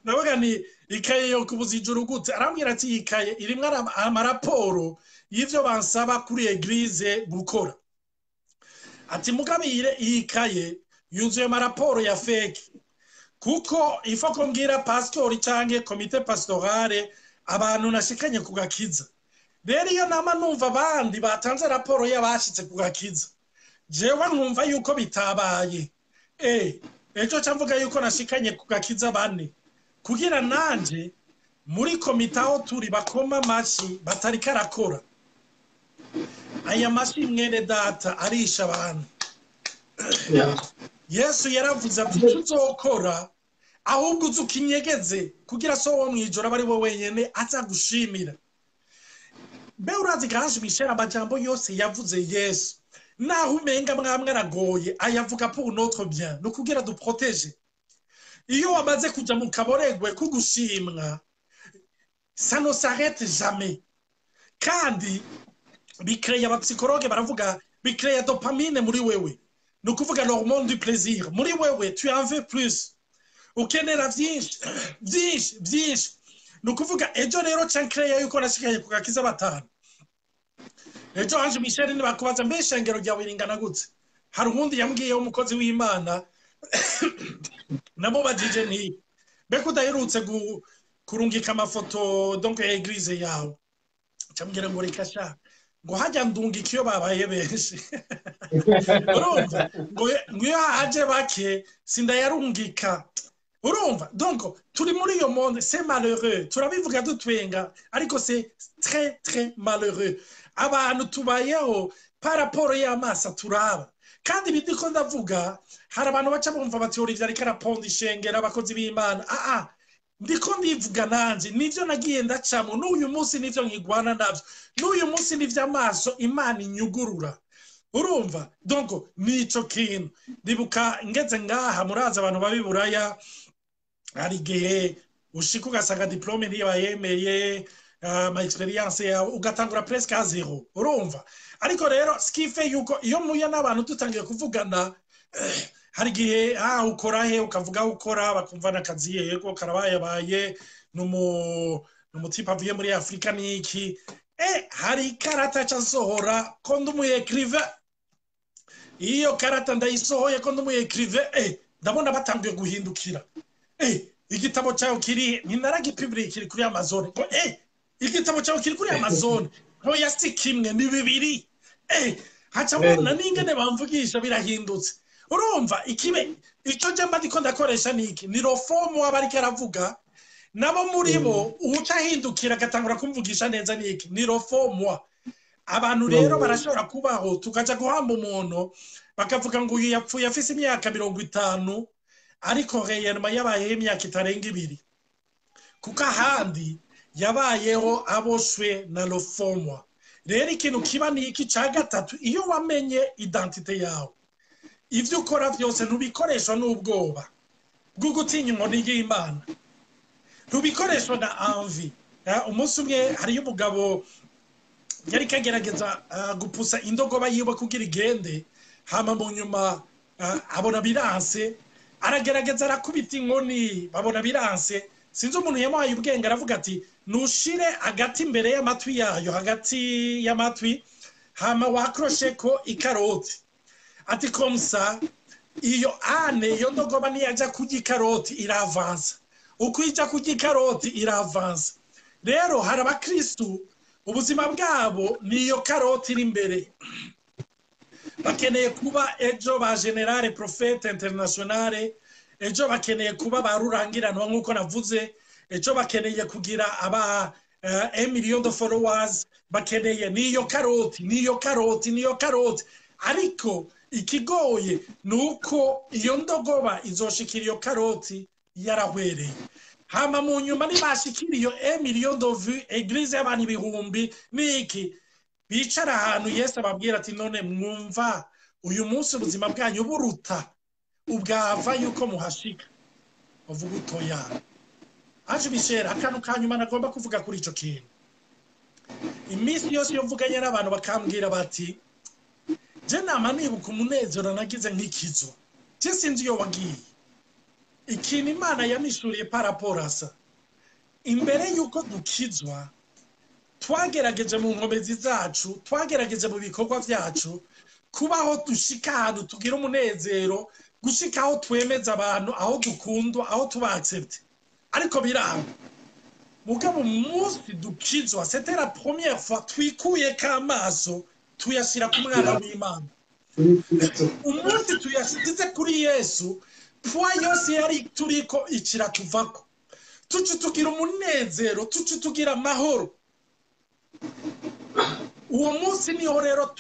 ndavuga ni ikaye yo kubuza ijuru gute? Arambwira ati iyi kaye irimwo amaraporo y'ivyo bansaba kuri eglise gukora. Ati mugabire iyi kaye yuzuye amaraporo ya fake, kuko ifo ko mbwira pastor canke komite pastorale abantu nashikanye ku gakiza. Rero iyo nama numva abandi batanze raporo y'abashitse ku gakiza, jewe nkumva yuko bitabaye. Ejo camvuga yuko nashikanye ku gakiza bane, kugira nanje muri komite aho turi bakoma amashi batari karakora. aya mashi mwene data arisha abantu. Yesu yaravuze ati tuzokora ahubwo uzukinyegeze kugira so wo mwijoro bari bo wenyene azagushimira. Mbe urazi Ange Michel amajambo yose yavuze Yesu naho umenga mwamwe aragoye ayavuga pour notre bien no kugira du protéger. Iyo wamaze kuja mu kaboregwe kugushimwa ça ne s'arrête jamais. Kandi bicrée abapsychologue baravuga bicrée dopamine muri wewe. No kuvuga l'hormone du plaisir. Muri wewe tu en veux plus. Ukenera vyinshi. No kuvuga ejo rero cancreya yuko nashikaye kugakiza batanu. Ejo Ange Michel ni bakubaza mbeshengero rya wiringana gutse. Hari ubundi yambwiye umukozi w'Imana nabo bajije ni beko daherutse kurungika amafoto donc ya eglise yawe. Cyambwira ngo rikasha ngo hajya ndungika iyo babaye benshi. Urumva ngo haje bake sindayarungika. Urumva donc turi muri iyo monde c'est malheureux. Turabivuga dutwenga ariko c'est très malheureux. Abantu tubayeho par rapport y'amasa turaba. Kandi bidiko ndavuga hari abantu baca bumva bati uri vyari karaponda ishengera abakozi b'Imana. Ndiko ndivuga nanje nivyo nagiye ndacamo n'uyu munsi nivyo nkigwana navyo. N'uyu munsi nivyo amaso Imana inyugurura. Urumva donc nico kintu ndibuka ngeze ngaha muraza abantu babiburaya hari gihe ushika ugasanga diplome niyo bayemeye ma experience ya ugatangura presque à zero. Urumva ariko rero skife yuko iyo muya n'abantu tutangiye kuvugana hari gihe ukora he ukavuga ukora bakumva nakazi yego karabaye n'umutipa avuye muri Afrika niki hari karata casohora ko ndumu écrivain. Iyo karata ndayisohoye ko ndumu écrivain ndabona batangiye guhindukira. Igitabo cyawe kiri ninaragipublic kiri kuri Amazon. Ngo igitabo cyawe kiri kuri Amazon. Ngo yasikimwe ni bibiri. Haca mbona ningene bamvugisha birahindutse. Urumva ikibe icyo jamba ndiko ndakoresha niki ni rofomu abari karavuga nabo muri bo utahindukira gatangura kumvugisha neza niki ni rofomu. Abantu rero barashobora kubaho tukaja guhamba umuntu bakavuga ngo uyu yapfuye afise imyaka 50 ariko reyema yabaye imyaka itarenga 2 kuko ahandi yabayeho aboshwe na rofomu. Rero ikintu kiba ni iki ca gatatu iyo wamenye identite yawe ivyo ukora vyose ntubikoreshwa n'ubwoba bwo gutinya inkoni y'Imana, ntubikoreshwa na envie. Umunsi umwe hari umugabo yari kagerageza gupusa indogoba yiwe kugira igende hama mu nyuma abona biranse aragerageza arakubita inkoni babona biranse. Sinzi umuntu yamuhaye ubwenge aravuga ati nushire agati imbere y'amatwi yayo hagati y'amatwi hama wakroshe ko ikaroti ati komsa iyo iyo ndogoba niyaja kurya ikaroti iravansa uko ija kurya ikaroti iravansa. Rero hari abakristu ubuzima bwabo niyo karoti iri imbere bakeneye kuba ejo ba generale prophète internationale, ejo bakeneye kuba barurangiranwa nkuko navuze, ejo bakeneye kugira aba 1 million de followers, bakeneye niyo karoti. Ariko ikigoye nuko iyo ndogoba izoshikira iyo karoti yarahwereye. Hama mu nyuma nibashikira iyo 1 million de vues eglise y'abantu 1000 niki bicara ahantu Yesu ababwira ati none mwumva uyu munsi ubuzima bwanyu buruta ubwava yuko muhashika uvuga utoya. Ange Michel akantu kanyuma nagomba kuvuga kuri ico kintu. Imisi yose yo mvuganye n'abantu bakambwira bati je nama nibuka umunezero nagize nk'ikizo je sinzi yo wagiye ikintu Imana yamishuriye paraporasa imbere yuko dukizwa twagerageje mu nkomezi zacu, twagerageje mu bikorwa vyacu kubaho dushika ahantu tugira umunezero, gushika aho twemeza abantu, aho dukundwa, aho tuba accepte. Ariko biranga mugabo munsi dukizwa c'était la première fois twikuye kamaso tuyashira ku mwana w'Imana. Umunsi tuyashize kuri Yesu pwa yose yari turiko ikira tuvako tucu tugira umunezero, tucu tugira amahoro. uwo munsi niho rero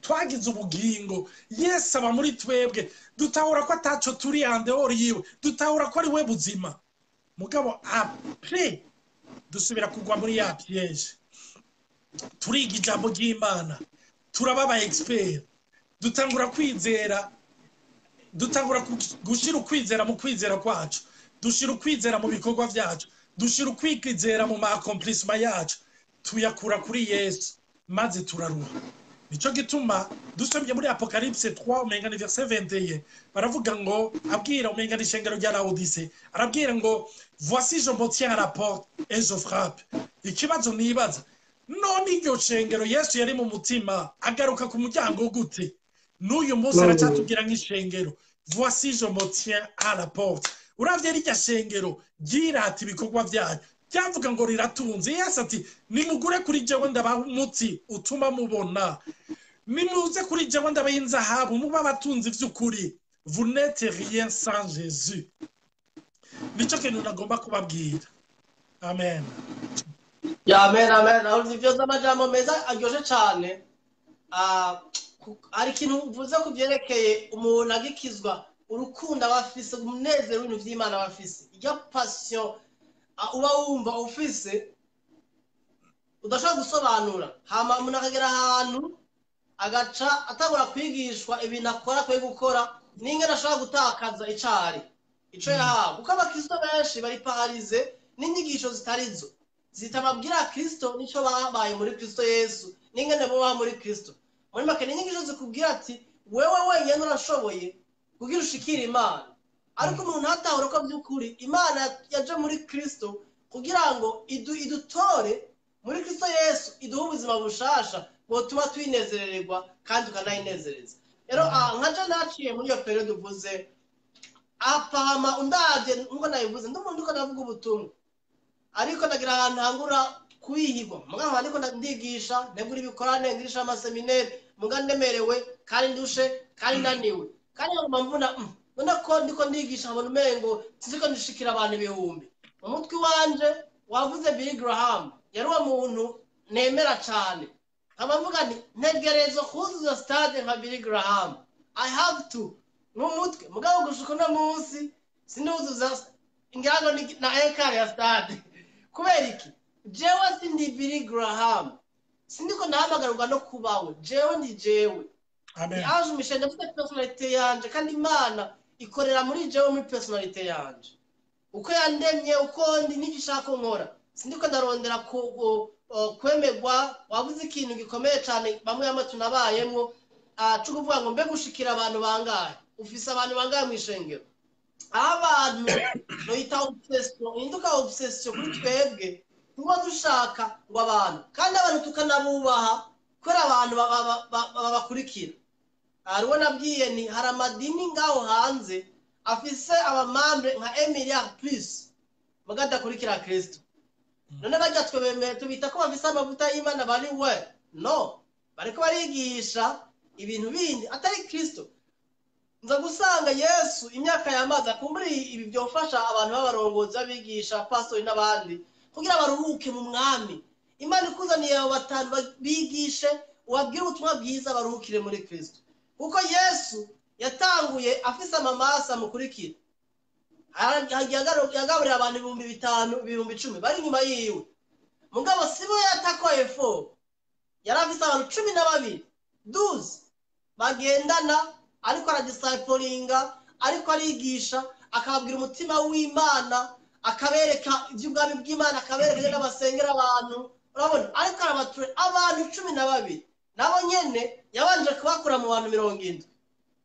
twagize ubugingo. Yesu aba muri twebwe, dutahura ko ataco turi andehori yiwe, dutahura ko ari we buzima. Mugabo apre dusubira kugwa muri ya piège, turiga ijambo ry'Imana, turaba aba expert, dutangura kwizera, dutangura gushira ukwizera mu kwizera kwacu, dushira ukwizera mu bikorwa vyacu, dushira ukwizera mu accomplissement yacu, tuyakura kuri Yesu maze turaruha. Nico gituma dusomye muri Apocalypse 3 umenga ni verset 21 baravuga ngo abwira umenga ni shengero rya Laodice, arabwira ngo voici je me tiens à la porte et je frappe. Ikibazo nibaza, none iryo shengero Yesu yari mu mutima agaruka ku muryango gute? N'uyu munsi aracatubwira nk'ishengero, voici je me tiens à la porte. Uravye rirya shengero ryirata ibikorwa vyayo, byavuga ngo riratunze. Yesu ati nimugure kuri jewe ndabaha umuti utuma mubona, nimuze kuri jewe ndabaha inzahabu muba abatunzi vy'ukuri. Vous n'êtes rien sans Jésus. Nico kintu nagomba kubabwira. Amen. Ya amen amen. Aho ivyo z'amajambo meza aryoshe cane. Ari kintu uvuze ku byerekeye umuntu agikizwa, urukundo abafise, umunezero w'ibintu vy'Imana abafise, irya passion uba wumva ufise udashaka gusobanura. Hama umuntu akagera ahantu agaca atangura kwigishwa ibintu akora kwe gukora n'ingene ashaka gutakaza icari ico yahawe, kuko abakristo benshi bari paharize n'inyigisho zitarizo zitababwira Kristo nico babaye muri Kristo Yesu n'ingene bo muri Kristo. Muri make n'inyigisho zikubwira ati wewe wenyene urashoboye kugira ushikira Imana, ariko umuntu hatahura ko by'ukuri Imana yaje muri Kristo kugira ngo idutore muri Kristo Yesu, iduha ubuzima bushasha bwotuma twinezerererwa kandi tukanayinezereza. Rero nkaje naciye muri iyo periode uvuze apama undavye ngo nayivuze ndumuntu uko navuga ubutumwa, ariko ndagira ahantu hangura kwihigwa mugabo ariko ndigisha ndegura ibikorane ngirisha amaseminaire muga ndemerewe kandi ndushe kandi naniwe kandi mbona none ko ndiko ndigisha abantu mengo siziko ndishikira abantu ibihumbi. Umutwe wanje wavuze Billy Graham yari wa muntu nemera cyane, abavuga ni ntegerezo kuzuza stade nka Billy Graham, I have to n'umutwe mugabo gushuka no munsi sinuzuza ingano na ekare ya stade. Kubera iki? Jewe sindi Billy Graham, sindiko nahamagarirwa no kubawe, jewe ndi jewe. Amen. Aje mishende mfite personality yanje kandi Imana ikorera muri jewe muri personality yanje. Uko yandemye uko ndi nigishaka nkora, sindiko ndarondera kwemegwa. Wavuze ikintu gikomeye cyane bamwe y'amatu nabayemwo cyo kuvuga ngo mbe gushikira abantu bangahe, ufise abantu bangahe mu ishengero. Abantu no yita obsession, induka obsession kuri twebwe tuba dushaka ngo abantu, kandi abantu tukanabubaha kora abantu babakurikira. Ariwo nabwiye ni hari amadini ngaho hanze afise abamambre nka Emilia plus bagadakurikira Kristo. None bajya twebeme tubita ko bafise amavuta y'Imana bari we no, bariko barigisha ibintu bindi atari Kristo. Nza gusanga Yesu imyaka yamaze akumburi ibi byofasha abantu b'abarongozi abigisha pastori n'abandi kugira baruhuke mu mwami. Imana ikuzaniye abo batanu bigishe ubabwire ubutumwa bwiza baruhukire muri Kristo, kuko Yesu yatanguye afise amamasa mukurikira. Yagaburira abantu 5,000 10,000 bari nyuma yiwe, mugabo sibo yatakoye fo, yarafise abantu 12 bagendana, ariko aradisciplininga, ariko arigisha, akababwira umutima w'Imana, akabereka iby'ubwami bw'Imana, akabereka n'abasengera abantu. Urabona ariko arabature abantu 12 nabo nyene yabanje kubakura mu bantu 70,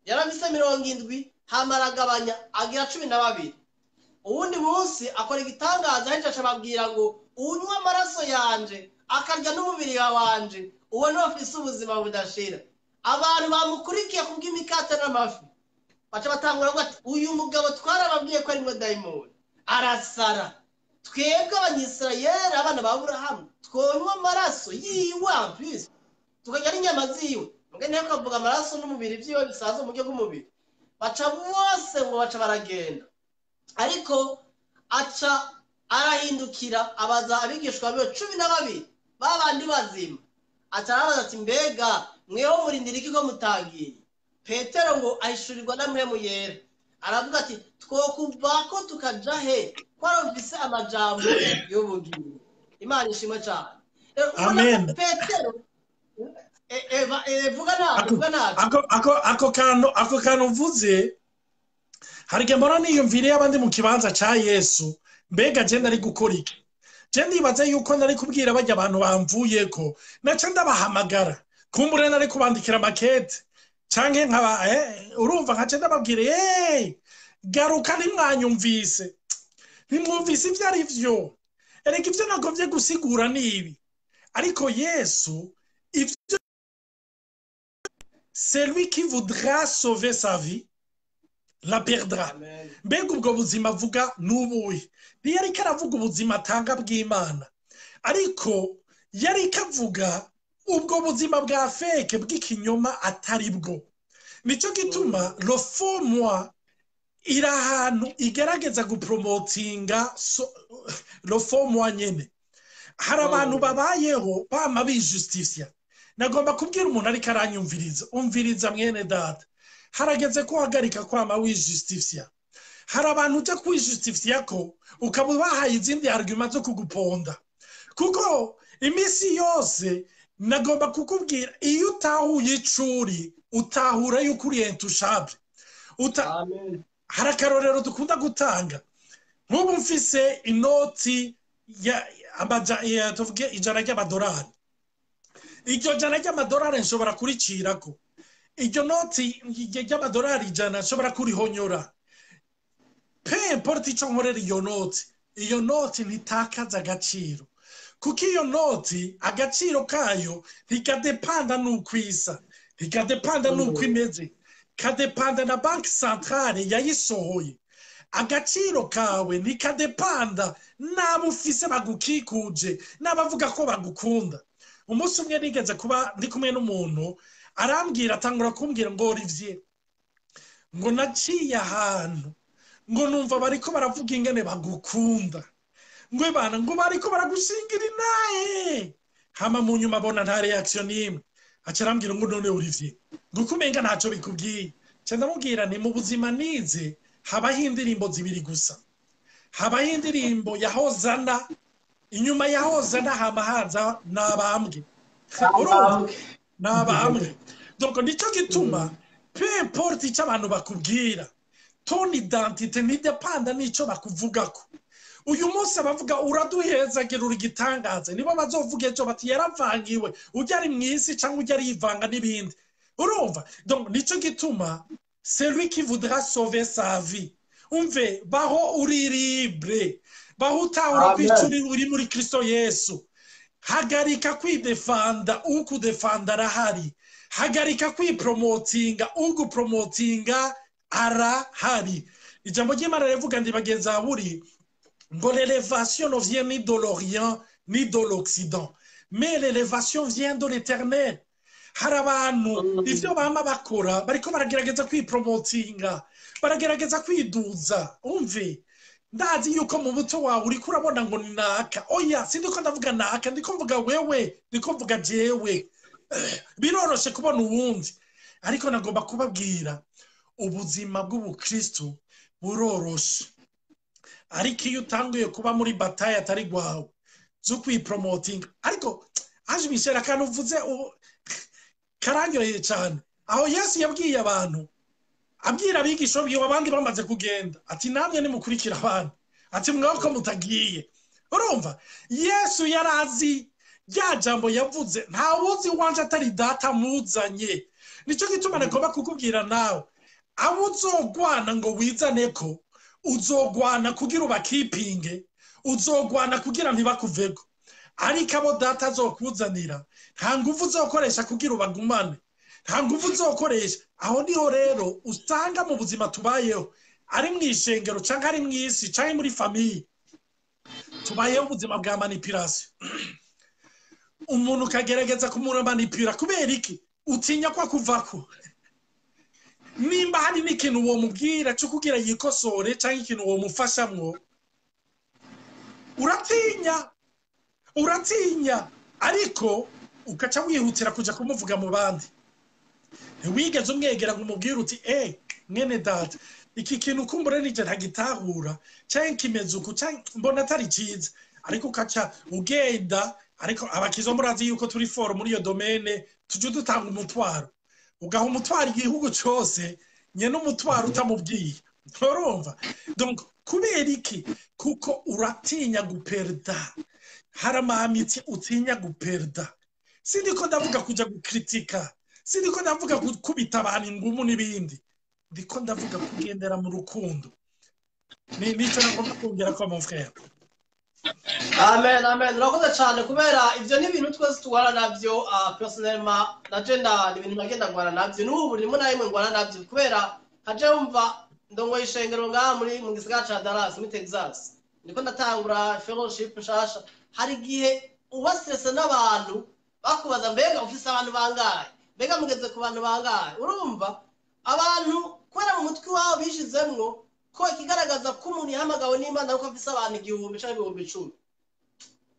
yarafise 70 hamaragabanya agira 12. Uwundi munsi akora igitangaza aheje acababwira ngo unywa amaraso yanje akarya n'umubiri wanje uwo no afise ubuzima budashira. Abantu bamukurikiye kubw'imikate n'amafi baca batangura ngo ati uyu mugabo twarababwiye ko ari ngo daimoni arasara. Twebwe abanyisirayeli abana ba Aburahamu twonywa amaraso yiwe please tukarya n'inyama ziwe, mugende akavuga amaraso n'umubiri byiwe bisaza mu buryo bw'umubiri. Baca bose ngo baca baragenda, ariko aca arahindukira abaza abigishwa be 12 babandi bazima atarabaza ati mbega mweho murindira iki ko mutagiye Petero ngo ahishurirwa na mpemu yera aravuga ati twokuvako tukaja he twarumvise amajambo y'ubugingo Imana ishimwe cyane Amen. Petero vuga nabi ako kantu uvuze harige mbona niyumvire abandi mu kibanza ca Yesu mbega je ndari gukora iki je ndibaza yuko ndari kubwira bajya abantu bamvuyeko naca ndabahamagara kumbure nari kubandikira makete canke nkaba urumva nkaca ndababwira garuka nimwanyumvise nimwumvise ivyo ari vyo erega ivyo nagovye gusigura nibi ariko Yesu ivyo celui qui voudra sauver sa vie la perdra. Mbega ubwo buzima avuga nubuye ntiyari karavuga ubuzima atanga bw'Imana ariko yari kavuga ubwo buzima bwa fake bw'ikinyoma atari bwo nico gituma le faux moi ira ahantu igerageza gupromotinga le faux moi nyene hari abantu babayeho bama bijustifia nagomba kubwira umuntu ariko aranyumviriza umviriza mwene data harageze ko hagarika kwama wijustifia hari abantu uja kwijustifia ko ukaba bahaye izindi argument zo kuguponda kuko imisi yose nagomba kukubwira iyo utahuye icuri utahura yuko uri intouchable Amen. Hari akarorero dukunda gutanga nk'ubu mfise inoti ya tuvuge ijana ry'amadolari iryo jana ry'amadolari nshobora kuricirako iryo noti ry'amadolari ijana nshobora kurihonyora pe importe ico nkorera iyo noti ntitakaza agaciro kuko iyo noti agaciro kayo ntikadepanda n'ukwisa ntikadepanda n'uko imeze kadepanda na banki centrale yayisohoye agaciro kawe ntikadepanda n'abo ufise bagukikuje n'abavuga ko bagukunda umunsi umwe nigeze kuba ndi kumwe n'umuntu arambwira atangura kumbwira ngo Olivier ngo naciye ahantu ngo numva bariko baravuga ingene bagukunda ngo bana ngo bariko baragushingira inahe hama mu nyuma bona nta reaction nimwe acarambwira ngo none Olivier ngo kumenga ntaco bikubwiye ndamubwira ni mu buzima nize habaho indirimbo zibiri gusa habaho indirimbo ya Hozana inyuma ya Hozana hama haza nabambwe nabambwe donc nico gituma peu importe icyo abantu bakubwira ton identité ntidepanda n'ico bakuvugako uyu munsi abavuga uraduhezagera uri gitangaze nibo bazovuga ejo bati yaravangiwe ujya ari mwisi cyangwa ujya yivanga n'ibindi urumva donc nico gituma celui qui voudra sauver sa vie umve baho uri libre baho utahura kwicuri uri muri Kristo Yesu hagarika kwidefanda ukudefanda arahari hagarika kwipromotinga ugupromotinga arahari ijambo ry'Imana rivuga ndi bagenza buri ngo l'élévation ne vient ni de l'Orient ni de l'Occident mais l'élévation vient de l'Éternel hari abantu ivyo bama bakora bariko baragerageza kwipromotinga baragerageza kwiduza umve ndazi yuko mu buto wawe uri kurabona ngo naka oya sindiko ndavuga naka ndiko mvuga wewe ndiko mvuga jewe biroroshe kubona uwundi ariko nagomba kubabwira ubuzima bw'ubukristo buroroshe ariko iyo utanguye kuba muri bataille atari gwawe zo kwipromoting ariko aje bishera kandi uvuze karanyoye cyane aho Yesu yabwiye abantu abwira abigisho biyo abandi bamaze kugenda ati namwe nimukurikira abantu ati mwako mutagiye urumva Yesu yarazi ya jambo yavuze nta wuzi wanje atari data muzanye nico gituma nagomba kukubwira nawe abo uzogwana ngo wizaneko uzogwana kugira ubakipinge uzogwana kugira ntibakuvego ariko abo data azokuzanira nta nguvu uzokoresha kugira ubagumane nta nguvu uzokoresha aho niho rero usanga mu buzima tubayeho ari mwishengero cyangwa ari mwisi cyangwa muri famille tubayeho ubuzima bwa manipulation umuntu kagerageza kumura manipula kubera iki utinya kwa kuvako nimba hari n'ikintu uwo mubwira cyo kugira yikosore cyangwa ikintu uwo mufashamwo uratinya ariko ukaca wihutira kuja kumuvuga mu bandi ntiwigeze umwegera ngo umubwire uti mwene data iki kintu kumbure nije ntagitahura canke kimeze uku canke mbona atari ciza ariko ukaca ugenda ariko abakizo murazi yuko turi foro muri iyo domaine tuje dutanga umutwaro ugaha umutwaro igihugu cose nyene umutwaro utamubwiye urumva donc kubera iki kuko uratinya guperda haramamitse utinya guperda sindiko ndavuga kuja gukritika sindiko ndavuga kubita abantu ingumu n'ibindi ndiko ndavuga kugendera mu rukundo nico nagomba kongera ko mon frère. Amen, amen. Urakoze cyane kubera ivyo ni ibintu twese tugwana navyo personnellement na genda ni ibintu nagenda ngwana navyo n'ubu rimwe na rimwe ngwana navyo kubera haje wumva ndongo ishengero ngaha muri mu gisagara ca Dallas muri Texas ndiko ndatangura fellowship nshasha hari gihe ubastresse n'abantu bakubaza mbega ufise abantu bangahe mbega mugeze ku bantu bangahe urumva abantu kwera mu mutwe wabo bishizemwo ko ikigaragaza ko umuntu yahamagawe n'Imana ko afise abantu 1000 canke 1010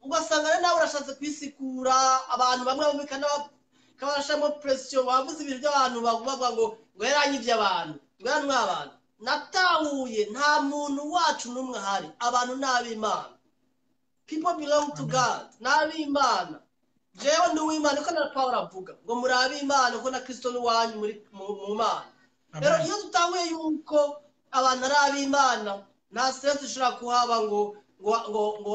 ugasanga nawe urashatse kwisikura abantu bamwe bamikana kabashamo pression bavuze ibintu by'abantu bavuga ngo yaranyivye abantu ngwana abantu natahuye nta muntu wacu numwe hari abantu n'ab'Imana people belong to God n'ab'Imana jewe ndi w'Imana ko na Paulo avuga ngo muri ab'Imana ko na Kristo n'uwanyu muri mu Mana rero iyo tutahuye yuko abantu ari ab'Imana nta stress ishobora kuhaba ngo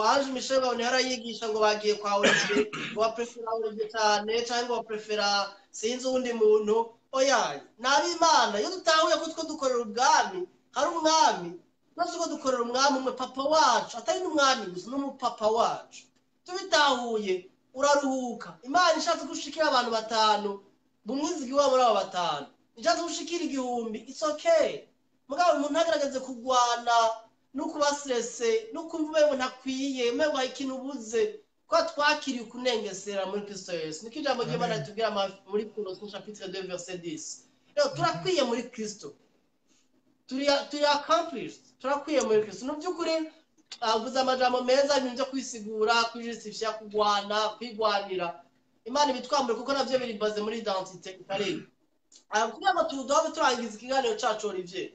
Ange Michel babone harayigisha ngo bagiye kwa Olivier ngo baprefera Olivier cyane cyangwa ngo baprefera sinzi undi muntu oya n'ab'Imana iyo tutahuye ko two dukorera ubwami hari umwami nose ko dukorera umwami umwe papa wacu atari n'umwami gusa n'umupapa wacu tubitahuye uraruhuka Imana ishatse gushikira abantu 5 bumwizigi wabo muri abo 5 ishatse gushikira 1000 it's okay mugabo umuntu agaragaze kugwana no kubastresse no kumva umuntu akwiye mego ikintu ubuze ko twakiriye kunengesera muri Kristo Yesu niko ijambo ry'Imana ritubwira muri Colossiens chapitre 2 verset 10 rero turakwiye muri Kristo turi accomplished turakwiye muri Kristo no byukuri avuze amajambo meza ibintu byo kwisigura kwijistifya kugwana kwigwanira Imana ibitwambure kuko navyo biri baze muri identité kare kugira ngo tudobe turangiza ikiganiro cacu Olivier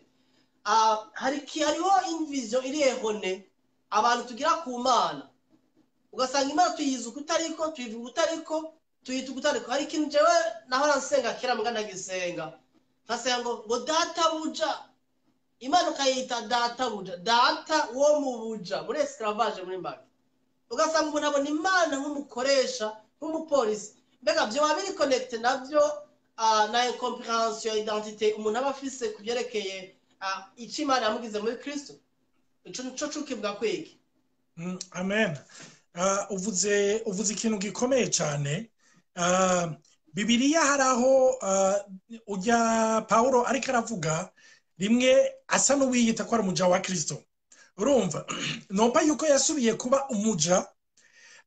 hariho invision iri ehone abantu tugira ku Mana ugasanga Imana tuyiza ukutariko tuyivuga utariko tuyita ukutariko hari ikintu jewe naho ransenga kera muganda gisenga nkasenga ngo data buja Imana ukayita data buja data wo mu buja muri esclavage muri mbaki ugasanga umuntu abona Imana nk'umukoresha nk'umupolisi mbega byo wabiri connect navyo na incomprehension identité umuntu aba afise kubyerekeye ico Imana yamugize muri Kristo ico nico cukibwa kwiki. Amen. Uvuze ikintu gikomeye cyane Bibiliya haraho ujya Paulo ariko aravuga rimwe asa n'uwiyita ko ari umuja wa Kristo urumva nopa yuko yasubiye kuba umuja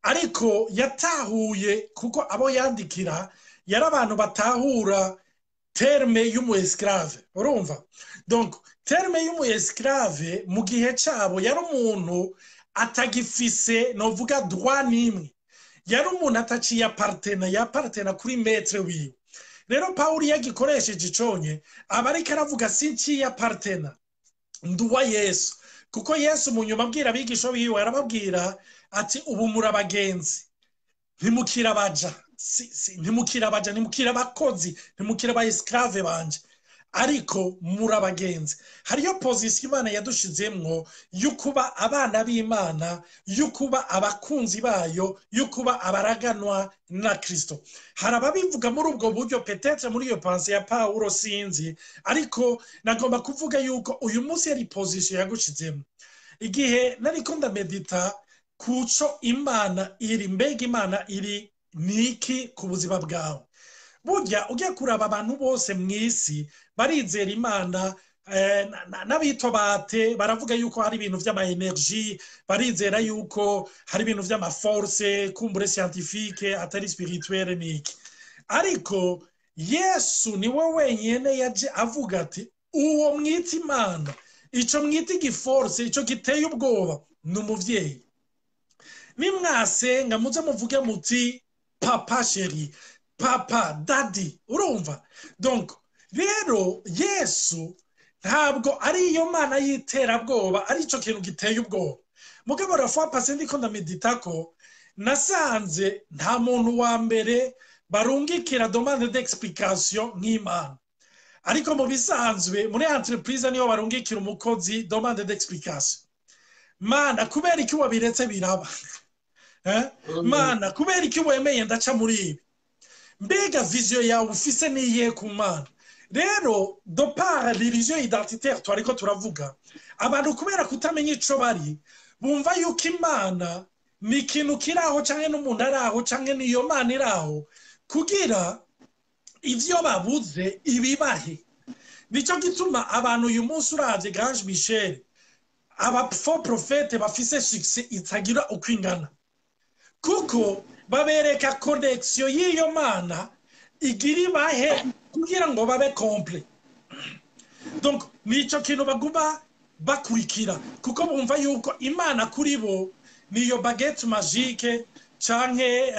ariko yatahuye kuko abo yandikira yari abantu batahura terme y'umu esclave urumva donc terme y'umu esclave mu gihe cyabo yari umuntu atagifise novuga droit nimwe yari umuntu ataciye yapartena kuri maître wiwe rero Paulo yagikoresheje iconye abariko aravuga sinciye apartena nduwa Yesu kuko Yesu mu nyuma abwira abigisho biwe arababwira ati ubu muri abagenzi ntimukira baja ntimukira baja ntimukira abakozi ntimukira ba esclave banje ariko muri abagenzi hariyo position Imana yadushizemwo yukuba abana b'Imana yukuba abakunzi bayo yukuba abaraganwa na Kristo harababivuga muri ubwo buryo peut-être muri iyo pensée ya Paulo sinzi ariko nagomba kuvuga yuko uyu munsi yari position yagushizemwo igihe nariko ndamedita kuco Imana iri mbega Imana iri niki ku buzima bwawe burya ugiye kuraba abantu bose mw'isi barizera Imana n'abito bate baravuga yuko hari ibintu vy'ama energie barizera yuko hari ibintu vy'ama force kumbure scientifique atari spirituelle niki ariko Yesu niwe wenyene yaje avuga ati uwo mwita Imana ico mwita igiforce ico giteye ubwoba n'umuvyeyi nimwasenga muze muvuge muti papa chéri, papa daddy, urumva? Donc rero Yesu ntabwo ari iyo mana y'iterabwoba, ari cyo kintu giteye ubwoba. Mugabo rafa pase ndiko ndamedita ko nasanze nta muntu wa mbere barungikira demande d'explication nk'Imana. Ariko mu bisanzwe muri entreprise niyo barungikira umukozi demande d'explication. Mana kubera iki wabiretse biraba? Mana kubera iki wemeye ndaca muri ibi? Mbega vision yawe ufise niye ku Mana? Rero de par religion identitaire twariko turavuga, abantu kubera kutamenya ico bari bumva yuko Imana ni ikintu kiraho canke n'umuntu araho canke niyo Mana iraho kugira ivyo babuze ibibahe. Nico gituma abantu uyu munsi uravye Grange Michel aba faux prophète bafise succès itagira uko ingana, kuko babereka connexion y'iyo Mana igira ibahe kugira ngo babe complet. Donc nico kintu baguma bakurikira kuko bumva yuko Imana kuri bo niyo baguette magique canke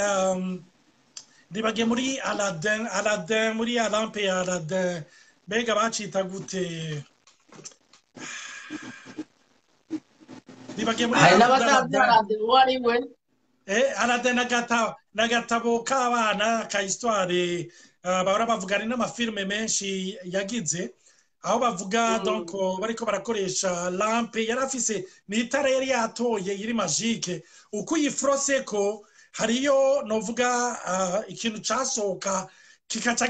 nibage muri Aladdin muri lampe ya Aladdin bega bacita gute, nibage muri Aladdin nagatabo k'abana ka histoire bahora bavugana n'amafilme menshi yagize aho bavuga donc bariko barakoresha lampe yarafise n'itara yari yatoye yiri magique uko yifrose ko hariyo novuga ikintu casoka kikaca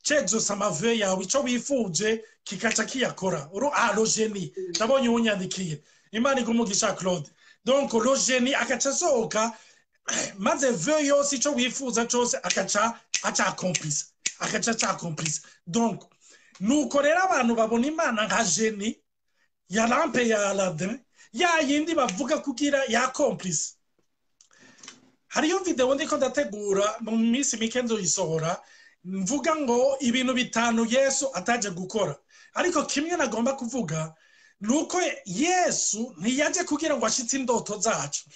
cezosa amaveu yawe ico wifuje kikaca kiyakora lo génie ndabonye unyandikiye Imana igumugisha Claude. Donc lo génie akaca soka maze veu yose ico wifuza cose akaca accomplisse. Donc nuko rero abantu babona Imana nka génie ya lampe ya Aladdin ya yindi bavuga kugira ya accomplisse. Hariyo video ndiko ndategura mu minsi mike nzoyisohora mvuga ngo ibintu bitanu Yesu ataje gukora, ariko kimwe nagomba kuvuga nuko Yesu ntiyaje kugira ngo ashitse indoto zacu.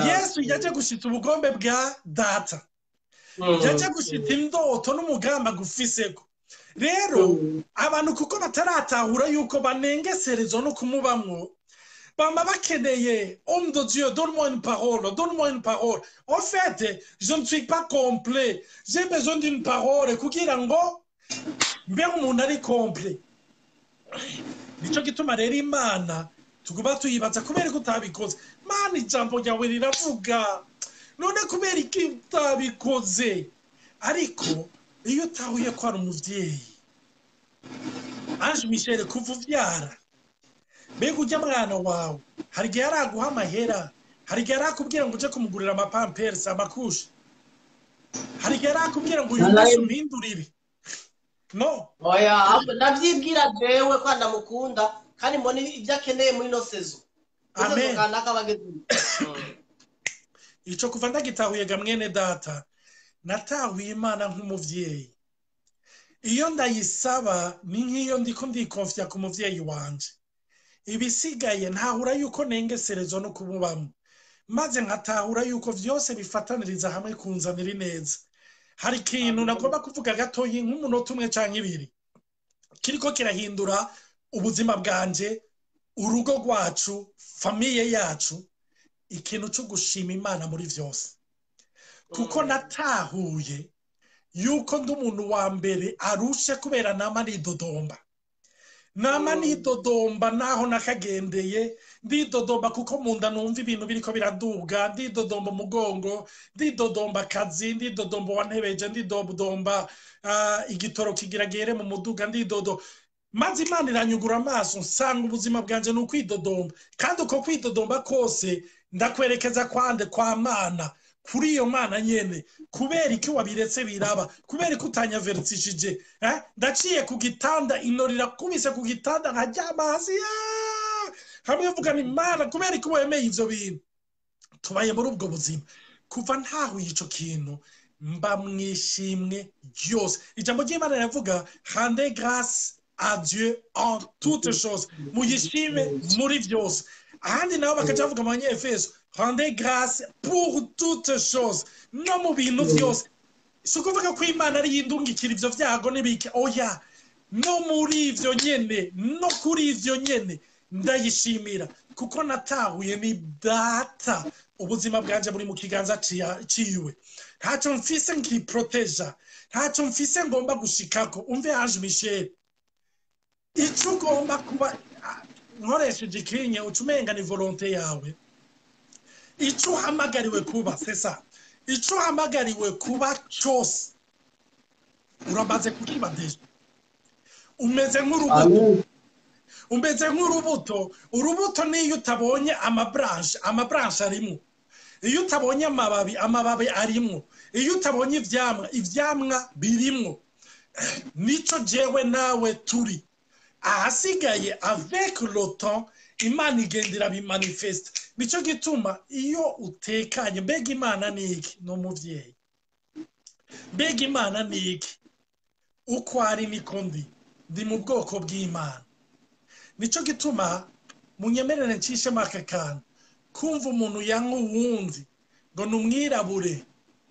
Yesu yaje gushitsa ubugombe bwa data, yaje gushitsa indoto n'umugamba gufiseko. Rero abantu kuko bataratahura yuko banengeserezo no kumubamwo bamba bakeneye homme de Dieu, donne-moi une parole. En fait, je ne suis pas complet, j'ai besoin d'une parole kugira ngo mbe umuntu ari complet. Nico gituma rero Imana tuguba tuyibaza kubera ko utabikoze. Mana ijambo ryawe riravuga, none kubera iki utabikoze? Ariko iyo utahuye ko ari umuvyeyi Ange Michel kuva uvyara mbega ujya mwana wawe hari igihe araguha amahera, hari igihe arakubwira ngo uje kumugurira amapampers amakusha, hari igihe arakubwira ngo uyu munsi umpindurire. No oya navyibwira jewe ko ndamukunda kandi mbona ibyo akeneye muri no sezo. Amen. Ico kuva ndagitahuye ga mwene data natahuye Imana nk'umuvyeyi. Iyo ndayisaba ni nk'iyo ndiko ndikonfya ku muvyeyi wanje. Ibisigaye ntahura yuko nengeserezo no kumubamo, maze nkatahura yuko vyose bifataniriza hamwe kunzanira ineza. Hari ikintu nagomba kuvuga gatoyi nk'umunota umwe canke ibiri kiriko kirahindura ubuzima bwanje, urugo rwacu, famiye yacu, ikintu cyo gushima Imana muri vyose. Kuko natahuye yuko ndi umuntu wa mbere arushe kubera nama nidodomba. Nama nidodomba naho nakagendeye, ndidodomba kuko munda numva ibintu biriko biraduga, ndidodomba umugongo, ndidodomba akazi, ndidodomba wantebeje, ndidodomba igitoro kigira gere mu muduga, maze Imana iranyugura amaso nsanga ubuzima bwanje ni ukwidodomba. Kandi uko kwidodomba kose ndakwerekeza kwande kwa Mana, kuri iyo Mana nyene. Kubera iki wabiretse biraba? Kubera ko utanyavertishije? Ndaciye ku gitanda, inorira kubise ku gitanda nkajyama hasi. Hamwe mvuga ni Mana kubera ko wemeye ivyo bintu. Tubaye muri ubwo buzima. Kuva ntahuye ico kintu mba mwishimwe byose. Ijambo ry'Imana riravuga rendez grâce à Dieu en toutes choses. Muyishime muri byose. Ahandi nabo bakajavuga mu Efeso rendez grâce pour toutes choses no mu bintu byose si ukuvuga ko imana ari yindungikira ivyo vyago n'ibiki oya no muri ivyo nyene no kuri ivyo nyene ndayishimira kuko natahuye ni data ubuzima bwanje buri mu kiganza ciwe ntacyo mfise nkiproteja ntacyo mfise ngomba gushikako umve Ange Michel icyo ugomba kuba nkoresheje ikinye ucumenga ni volonté yawe icyo uhamagariwe kuba sesa icyo uhamagariwe kuba cyose uramaze kukiba deje umeze nk'urubuto umeze nk'urubuto urubuto niyo utabonye amabranche arimo iyo utabonye amababi arimo iyo utabonye ivyamwa birimo nico jewe nawe turi ahasigaye avec le temps imana igendera bimanifeste nico gituma iyo utekanye mbega imana niki no muvyeyi mbega imana niki uko ari niko ndi mu bwoko bw'imana nico gituma munyemerere ncishe makakana kumva umuntu yanka uwundi ngo numwirabure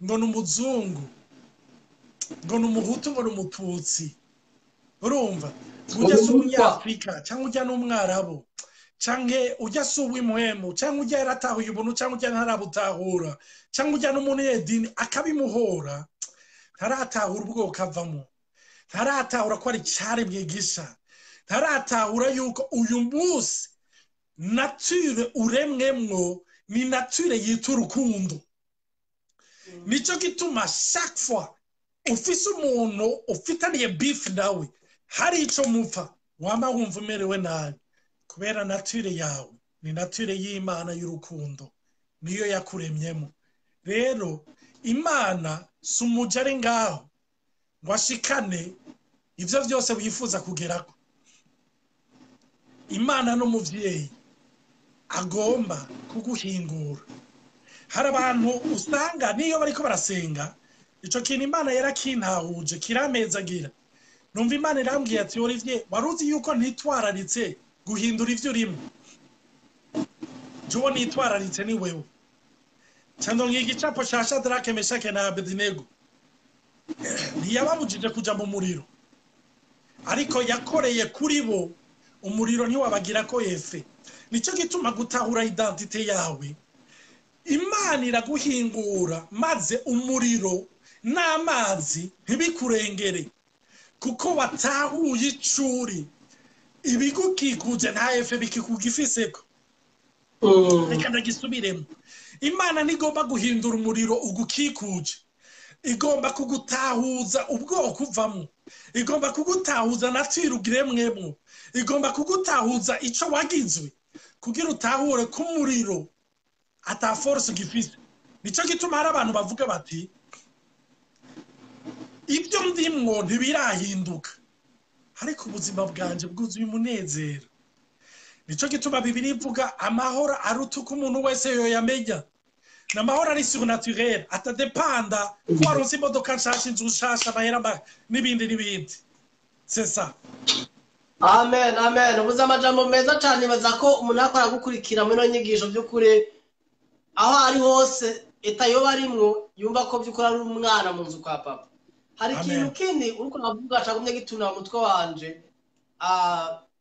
ngo numuzungu ngo numuhutu ngo numututsi urumva ujya se umunyafrika cyangwa ujya n'umwarabu cyangwa ujya se uw'imuhemu cyangwa ujya yaratahuye ubuntu cyangwa ujya ntarabutahura cyangwa ujya n'umuntu y'edini akabimuhora ntaratahura ubwoko avamo ntaratahura ko ari cyaremwe gisha ntaratahura yuko uyu munsi nature uremwemwo ni nature yita urukundo nico gituma chaque fois ufise umuntu ufitaniye beef nawe hari ico mupfa wama wumva umerewe nabi kubera nature yawe ni nature y'Imana y'urukundo niyo yakuremyemo rero Imana sumujare ngaho washikane ivyo vyose wifuza kugerako Imana no muvyeyi agomba kuguhingura hari abantu usanga niyo bariko barasenga ico kintu Imana yarakintahuje kiramezagira numva Imana irambwiye ati Olivier waruzi yuko ntitwararitse guhindura ivyo urimo jo nitwararitse ni wewe cyando ngigicapo ca Shadrake Meshake na Abednego ntiyababujije kuja mu muriro ariko yakoreye kuri bo umuriro ntiwabagira ko yefe nico gituma gutahura identite yawe Imana iraguhingura maze umuriro n'amazi ntibikurengere kuko watahuye icuri ibigukikuje nta efe bikikugifiseko reka ndagisubiremo Imana nigomba guhindura umuriro ugukikuje igomba kugutahuza ubwoko uvamo igomba kugutahuza natirugiremwemo igomba kugutahuza ico wagizwe kugira utahure ku muriro ata force gifise nico gituma hari abantu bavuga bati ibyo ndimwo ntibirahinduka ariko ubuzima bwanje bwuzuye umunezero nico gituma Bibiliya ivuga amahoro arutuka umuntu wese yoyamenya n'amahoro ari surnaturel atadepanda ko aronse imodoka nshasha inzu nshasha amahera n'ibindi c'est ça. Amen amen ubuze amajambo meza cyane baza ko umuntu akora gukurikira muri no nyigisho by'ukuri aho ari hose etayo barimwo yumva ko by'ukuri ari umwana mu nzu kwa papa hari ikintu kindi uriko navuga cyagumye gituna mu mutwe wanje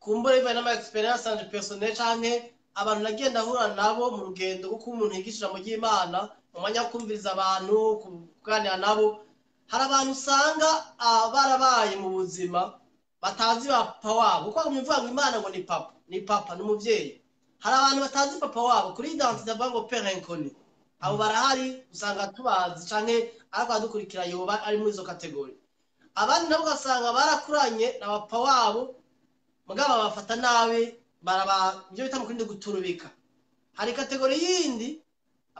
kumbure biva n'ama experience anje personnel canke abantu nagenda ahura nabo mu rugendo kuko umuntu yigishije mu y'Imana mu mwanya kumviriza abantu kuganira nabo hari abantu usanga barabaye mu buzima batazi papa wabo kuko umuvuga ngo Imana ngo ni papa n'umuvyeyi hari abantu batazi papa wabo kuri identité bango père inconnu abo barahari usanga tubazi canke ariko adukurikira yoba ari muri izo kategori abandi nabo gasanga barakuranye na papa wabo mugaba bafata nawe baraba byo bita mukindi guturubika hari kategori yindi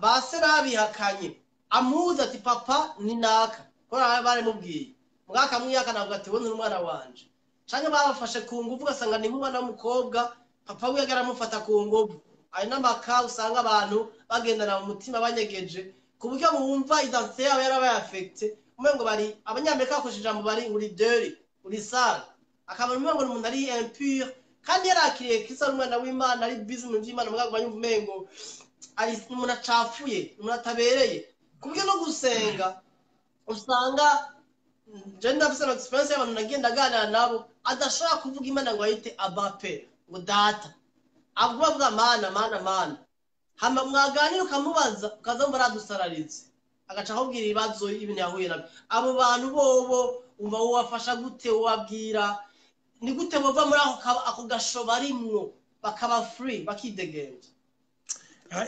base babihakanye amuza ati papa ni naka ko bari mubwiye mugaka mwiyaka navuga ati wone umwana wanje canke babafashe ku nguvu gasanga ni umwana w'umukobwa papa we yagaramufata ku nguvu ari n'amaka usanga abantu bagendana mu mutima banyegeje ku buryo bumva identité yabo yarabaye affecté umengo bari abanyamerika bakoresheje ijambo bari uri deri uri sale akaba umengo umuntu ari impure kandi yarakiriye Kristo umwana w'Imana ari busy mu by'Imana mugabo banyumva umengo ari umuntu acafuye umuntu atabereye kubyo no gusenga usanga je ndafise na experience y'abantu nagenda aganira nabo adashobora kuvuga Imana ngo ayite abape ngo data avuga mana hama mwaganira ukamubaza ukaza ngo baradusararize agaca ahubwira ibibazo ibintu yahuye nabyo abo bantu bobo umva wafasha gute wabwira ni gute bova muri ako gasho barimwo bakaba free bakidegembya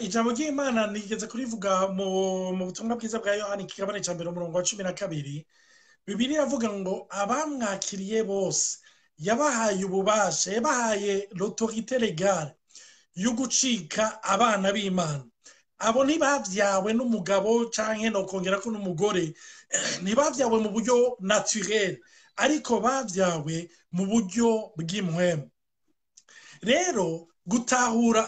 ijambo ry'Imana nigeze kurivuga mu butumwa bwiza bwa Yohani kigabane ca 12 Bibiliya iravuga ngo abamwakiriye bose yabahaye ububasha yabahaye l'autorité légale yo gucika abana b'Imana abo ntibavyawe n'umugabo canke no kongera ko n'umugore ntibavyawe mu buryo naturel ariko bavyawe mu buryo bw'impwemu rero gutahura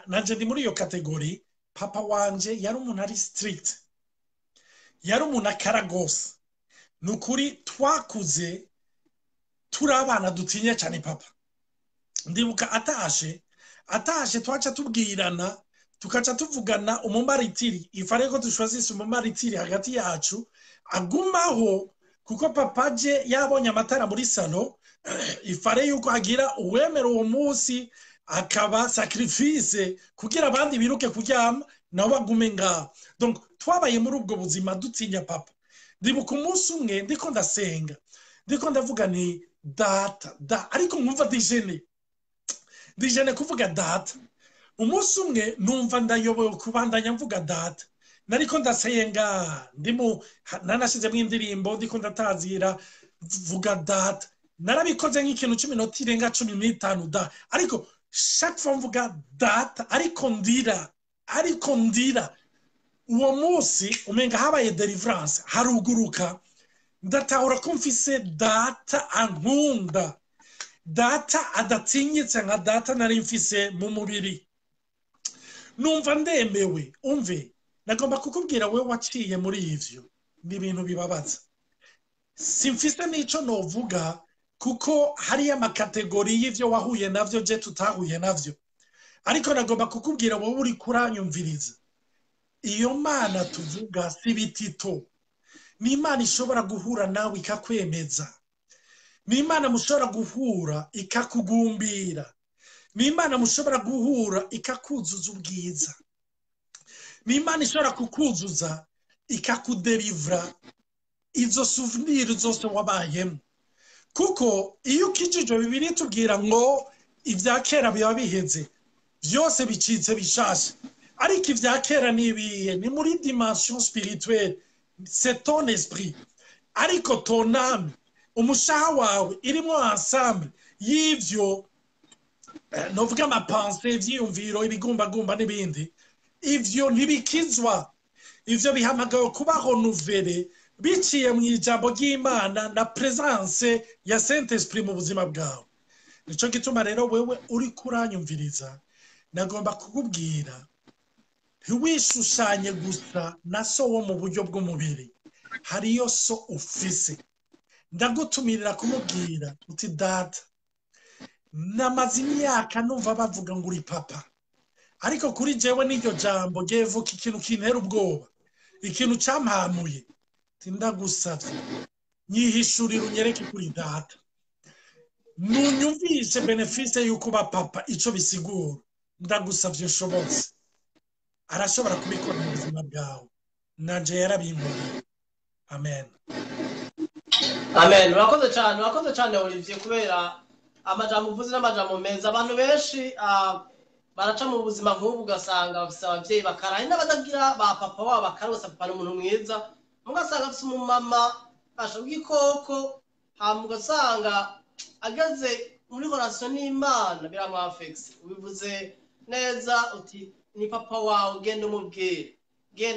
nanje ndi muri iyo kategori papa wanje yari umuntu ari strict yari umuntu akaragose nukuri twakuze turi abana dutinye cyane papa ndibuka atashe twaca tubwirana tukaca tuvugana umumaritiri ifare ko dushwazise umumaritiri hagati yacu agumaho kuko papa je yabonye amatara muri salo ifare yuko agira uwemera uwo munsi akaba sacrifice kugira abandi biruke kuryama nabo bagume ngaho donc twabaye muri ubwo buzima dutinya papa ndibuka umunsi umwe ndiko ndasenga ndiko ndavuga ni data ariko mwumva dijene kuvuga data umunsi umwe numva ndayoboye kubandanya mvuga data nariko ndasenga ndimo nanashizemo indirimbo ndiko ndatazira vuga data narabikoze nk'ikintu 10 minota irenga 15 ariko chaque fois mvuga data ariko ndira uwo munsi umenga habaye deliverance haruguruka ndatahura ko mfise data ankunda data adatinyitse nka data nari mfise mu mubiri numva ndemewe umve nagomba kukubwira we waciye muri ivyo ni ibintu bibabaza simfise n'ico novuga kuko hari amakategori y'ivyo wahuye navyo je tutahuye navyo ariko nagomba kukubwira wowe uri kuranyumviriza iyo Mana tuvuga si bitito ni Imana ishobora guhura nawe ikakwemeza ni Imana mushobora guhura ikakugumbira ni Imana mushobora guhura ikakuzuza ubwiza ni Imana ishobora kukuzuza ikakudelivra izo souvenir zose wabayemo kuko iyo ukijijwe Bibiliya tubwira ngo ibya kera biba biheze byose bicitse bishasha ariko ibya kera nibiye ni muri dimension spirituelle c'est ton esprit ariko ton âme umushaha wawe irimo ensemble y'ivyo novuga amapense vyiyumviro ibigumbagumba n'ibindi ivyo ntibikizwa ivyo bihamagawe kuba renouvelé biciye mu ijambo ry'Imana na presence ya Saint Esprit mu buzima bwawe nico gituma rero wewe uri kuranyumviriza nagomba kukubwira ntiwishushanye gusa na so wo mu buryo bw'umubiri hariyo so ufise ndagutumirira kumubwira uti data namaze imyaka numva bavuga ngo uri papa ariko kuri jewe n'iryo jambo ryevuka ikintu kintera ubwoba ikintu campamuye ndagusavye nyihishurira unyereke kuri data nunyumvishe benefice yuko ba papa ico bisigura ndagusavye nshobotse arashobora kubikora mu buzima bwawe nanje yarabinkoreye amen urakoze cyane Olivier kubera amajambo uvuze n'amajambo meza abantu benshi baraca mu buzima nk'ubu ugasanga bafise abavyeyi bakaraye n'abadagira ba papa wabo bakarose papa n'umuntu mwiza mugasanga afise umumama ashobora ikoko ugasanga ageze muri relation n'Imana biramwafexe ubivuze neza uti ni papa wawe genda umubwire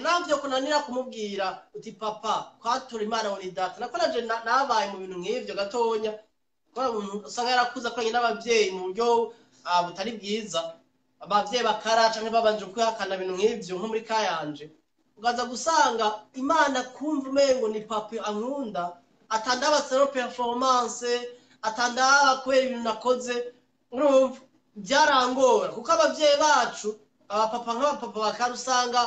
navyo kunanira kumubwira uti papa kwatura Imana ngo ni data nakoraje nabaye mu bintu nk'ivyo gatonya usanga yarakuza ko nyina abavyeyi mu buryo butari bwiza abavyeyi bakara canke babanje kwihakana ibintu nk'ivyo nko muri kayanje ugaza gusanga Imana kumva umengo ni papa ankunda atandaba zero performance atandaba kwera ibintu nakoze urumva byarangora kuko abavyeyi bacu abapapa nk'abapapa bakara usanga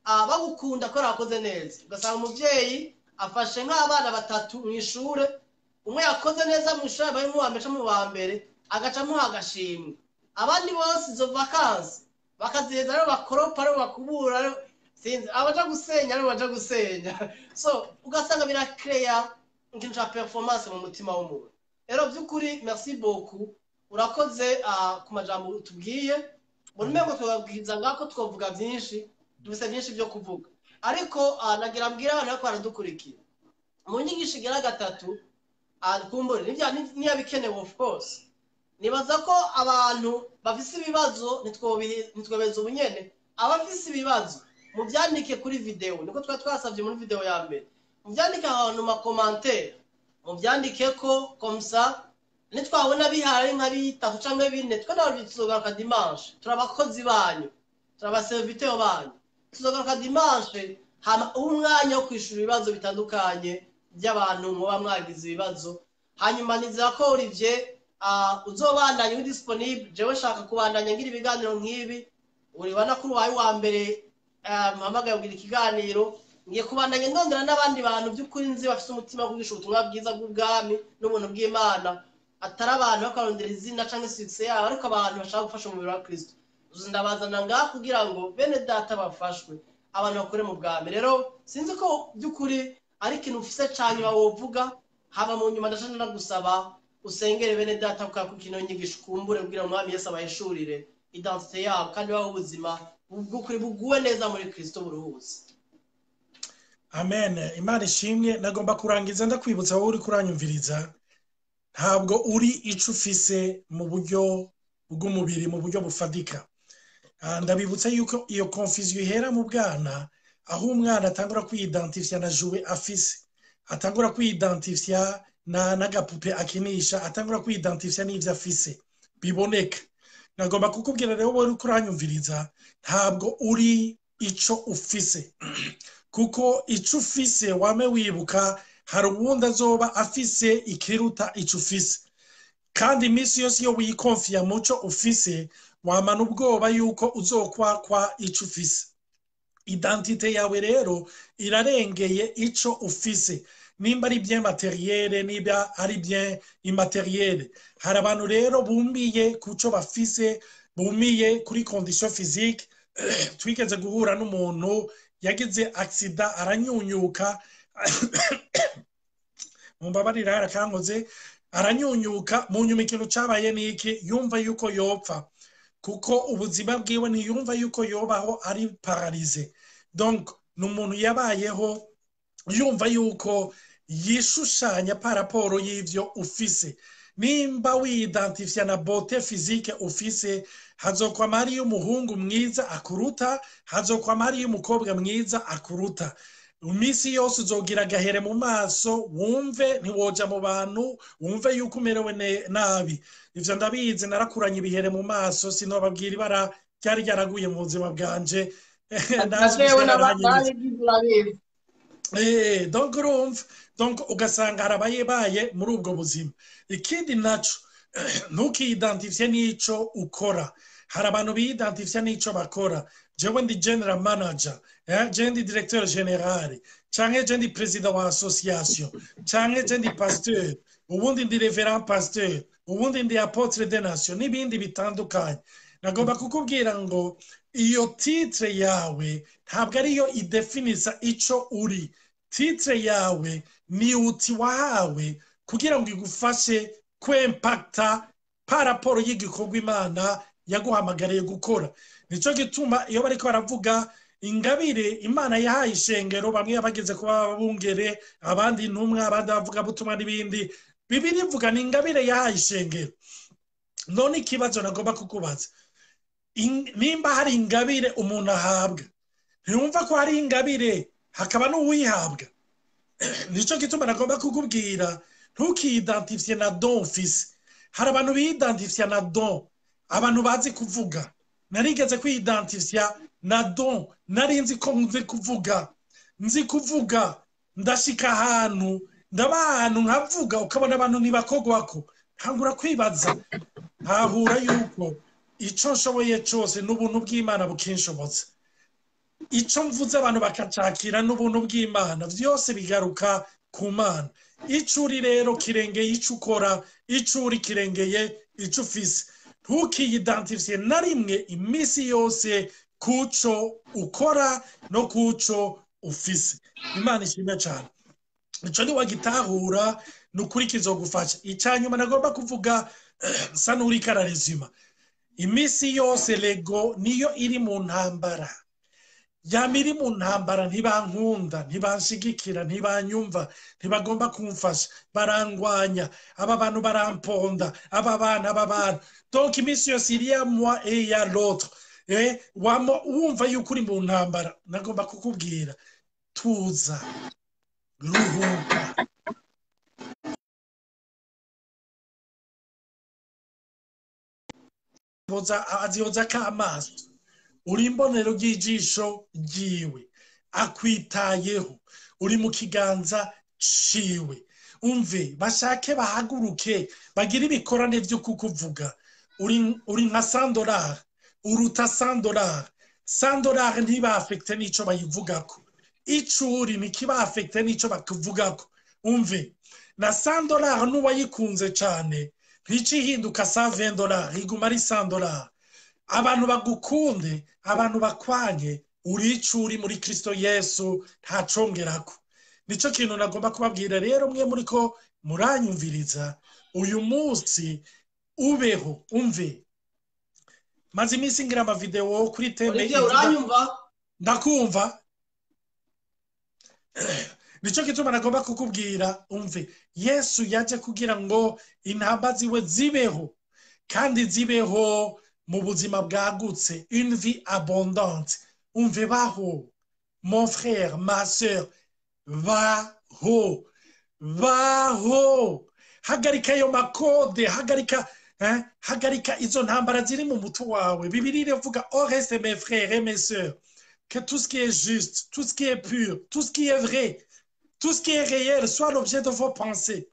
bagukunda ko yakoze neza, ugasanga umubyeyi afashe nk'abana batatu mu ishure, umwe yakoze neza mu ishure bari mu wa mbere mu wa mbere agacamo agashimwe, abandi bose izo vacances bakaziheza rero bakoropa rero bakubura rero sinzi abaja gusenya rero baja gusenya so ugasanga birakreya ikintu ca performance mu mutima w'umuntu. Rero by'ukuri merci beaucoup, urakoze ku majambo tubwiye, muri mego twabwiza ngako twovuga byinshi, dufise byinshi byo kuvuga, ariko nagira mbwira abantu ko baradukurikira mu nyigisho igira gatatu kumbure niya bikenewe of course. Nibaza ko abantu bafise ibibazo nitwobeza ubunyene, abafise ibibazo mubyandike kuri video, niko twasavye muri video ya mbere, mubyandike ahantu mu commentaire, mubyandike ko komsa nitwabona bihari nka bitatu canke bine twenda bizogaruka dimanche, turabakozi banyu, turabaserviteur banyu, tuzogaruka dimanche hama umwanya wo kwishura ibibazo bitandukanye by'abantu muba mwagize ibibazo. Hanyuma nizera ko Olivier uzobandanya uri disponible, jewe shaka kubandanya ngira ibiganiro nk'ibi, uribona ko uwaye wa mbere mpamagaye kugira ikiganiro, ngiye kubandanya ndondera n'abandi bantu by'ukuri nzi bafite umutima wo kugisha ubutumwa bwiza bw'ubwami n'ubuntu bw'Imana, atari abantu bakarondera izina canke success yabo, ariko abantu bashaka gufasha umubiri wa Kristo. Ndabazana ngaho kugira ngo bene data bafashwe, abantu bakore mu bwami. Rero sinzi ko by'ukuri ari ikintu ufise cyane wovuga, haba mu nyuma ndashaka ndagusaba usengere bene data ku kino nyigisho kumbure kugira ngo Umwami Yesu abahishurire identité yabo kandi baho ubuzima bw'ukuri buguwe neza muri Kristo buruhuze. Amen. Imana ishimwe. Nagomba kurangiza ndakwibutsa wowe uri kuranyumviriza, ntabwo uri ico ufise mu buryo bw'umubiri, mu buryo bufadika. Ndabibutsa yuko iyo confusion ihera mu bwana, aho umwana atangura kwidentifia na jouet afise, atangura kwidentifia n'agapupe akinisha, atangura kwidentifia n'ivyo afise biboneka. Nagomba kukubwira rero wowe uri kuranyumviriza, ntabwo uri ico ufise kuko ico ufise wame wibuka hari uwundi azoba afise ikiruta ico ufise, kandi imisi yose iyo wikonfia muco ufise wamana ubwoba yuko uzokwakwa ico ufise. Identite yawe rero irarengeye ico ufise, nimba ari bien materiel niba ari bien immateriel. Hari abantu rero bumbiye kuco bafise, bumiye kuri condition physique. Twigeze guhura n'umuntu yagize accident aranyunyuka mumbabarira yarakankoze, aranyunyuka mu nyuma ikintu cabaye niki, yumva yuko yopfa kuko ubuzima bwiwe ntiyumva yuko yobaho ari paralyze. Donc n'umuntu yabayeho yumva yuko yishushanya par rapport y'ivyo ufise. Nimba widentifia na beauté physique ufise, hazokwama hariyo umuhungu mwiza akuruta, hazokwama hariyo umukobwa mwiza akuruta. Imisi yose uzogira agahere mu maso, wumve ntiwoja mu bantu, wumve yuko umerewe nabi. Ivyo ndabizi, narakuranye ibihere mu maso, sinobabwira ibara ryari ryaraguye mu buzima bwanje. Donc urumva, donc ugasanga harabaye muri ubwo buzima. Ikindi naco ntukidentifie n'ico ukora. Hari abantu bidentifia n'ico bakora. Jewe ndi general manager, je ndi directeur general, canke je ndi president wa association, canke je ndi pasteur, ubundi ndi reverend pasteur, ubundi ndi apotre des nations, n'ibindi bitandukanye. Nagomba kukubwira ngo iyo titre yawe ntabwo ariyo idefinisa ico uri. Titre yawe ni uti wahawe kugira ngo igufashe kwempacta par rapport y'igikorwa Imana yaguhamagariye gukora. Nico gituma iyo bariko baravuga ingabire Imana yahaye ishengero, bamwe bageze kuba abungere, abandi intumwa, abandi bavuga butumwa n'ibindi, Bibiliya ivuga ni ingabire yahaye ishengero. None ikibazo nagomba kukubaza, nimba hari ingabire umuntu ahabwa, ntiyumva ko hari ingabire hakaba n'uwihabwa? Nico gituma nagomba kukubwira ntukidentifie na don ufise. Hari abantu bidentifia na don, abantu bazi kuvuga. Narigeze kwidentifia na don, nari nzi ko nzi kuvuga, ndashika ahantu ndaba ahantu nkavuga, ukabona abantu ntibakogwako, ntangura kwibaza, ntahura yuko ico nshoboye cyose n'ubuntu bw'Imana bukinshobotse. Ico mvuze abantu bakacakira n'ubuntu bw'Imana, vyose bigaruka ku Mana. Ico uri rero kirengeye ico ukora, ico uri kirengeye ico ufise. Ntukiyidantifiye na rimwe imisi yose kuco ukora no kuco ufise. Imana ishimwe cyane. Ico ni wagitahura nukuri kizogufasha. Icanyuma nagomba kuvuga sa nuri kararizima. Imisi yose lego niyo iri mu ntambara. Yamiri mu ntambara ntibankunda, ntibanshigikira, ntibanyumva, ntibagomba kumfasha, barangwanya, aba bantu baramponda, aba bana. Donc imisi yose iri ya moi et ya l'autre. Wumva yuko uri mu ntambara, nagomba kukubwira tuza, ruhuka. Azioza k'amaso, uri imbonero ry'ijisho ryiwe, akwitayeho, uri mu kiganza ciwe. Umve, bashake bahaguruke, bagira ibikorane vyo kukuvuga. Uri nka $100, uruta $100. $100 ntiba affecte n'ico bayivugako. Ico uri ntikiba affecte n'ico bakuvugako. Umve, na $100 n'uwayikunze cane, nticihinduka $120, iguma ari $100. Abantu bagukunde, abantu bakwanye, uri muri Kristo Yesu ntacongerako. Nico kintu nagomba kubabwira rero mwe muriko muranyumviriza uyu munsi ubeho. Umve, maze iminsi ngira ama video kuri teme. Uranyumva? Ndakumva. Nico kituma nagomba kukubwira. Umve, Yesu yaje kugira ngo intamba ziwe zibeho, kandi zibeho mu buzima bwagutse, une vie abondante. Umve, baho mon frère, ma sœur, baho. Hagarika yo makode, hagarika izo ntambara ziri mu mutu wawe. Bibiliya ivuga oh reste mes frères et mes sœurs, que tout ce qui est juste, tout ce qui est pur, tout ce qui est vrai, tout ce qui est réel soit l'objet de vos pensées.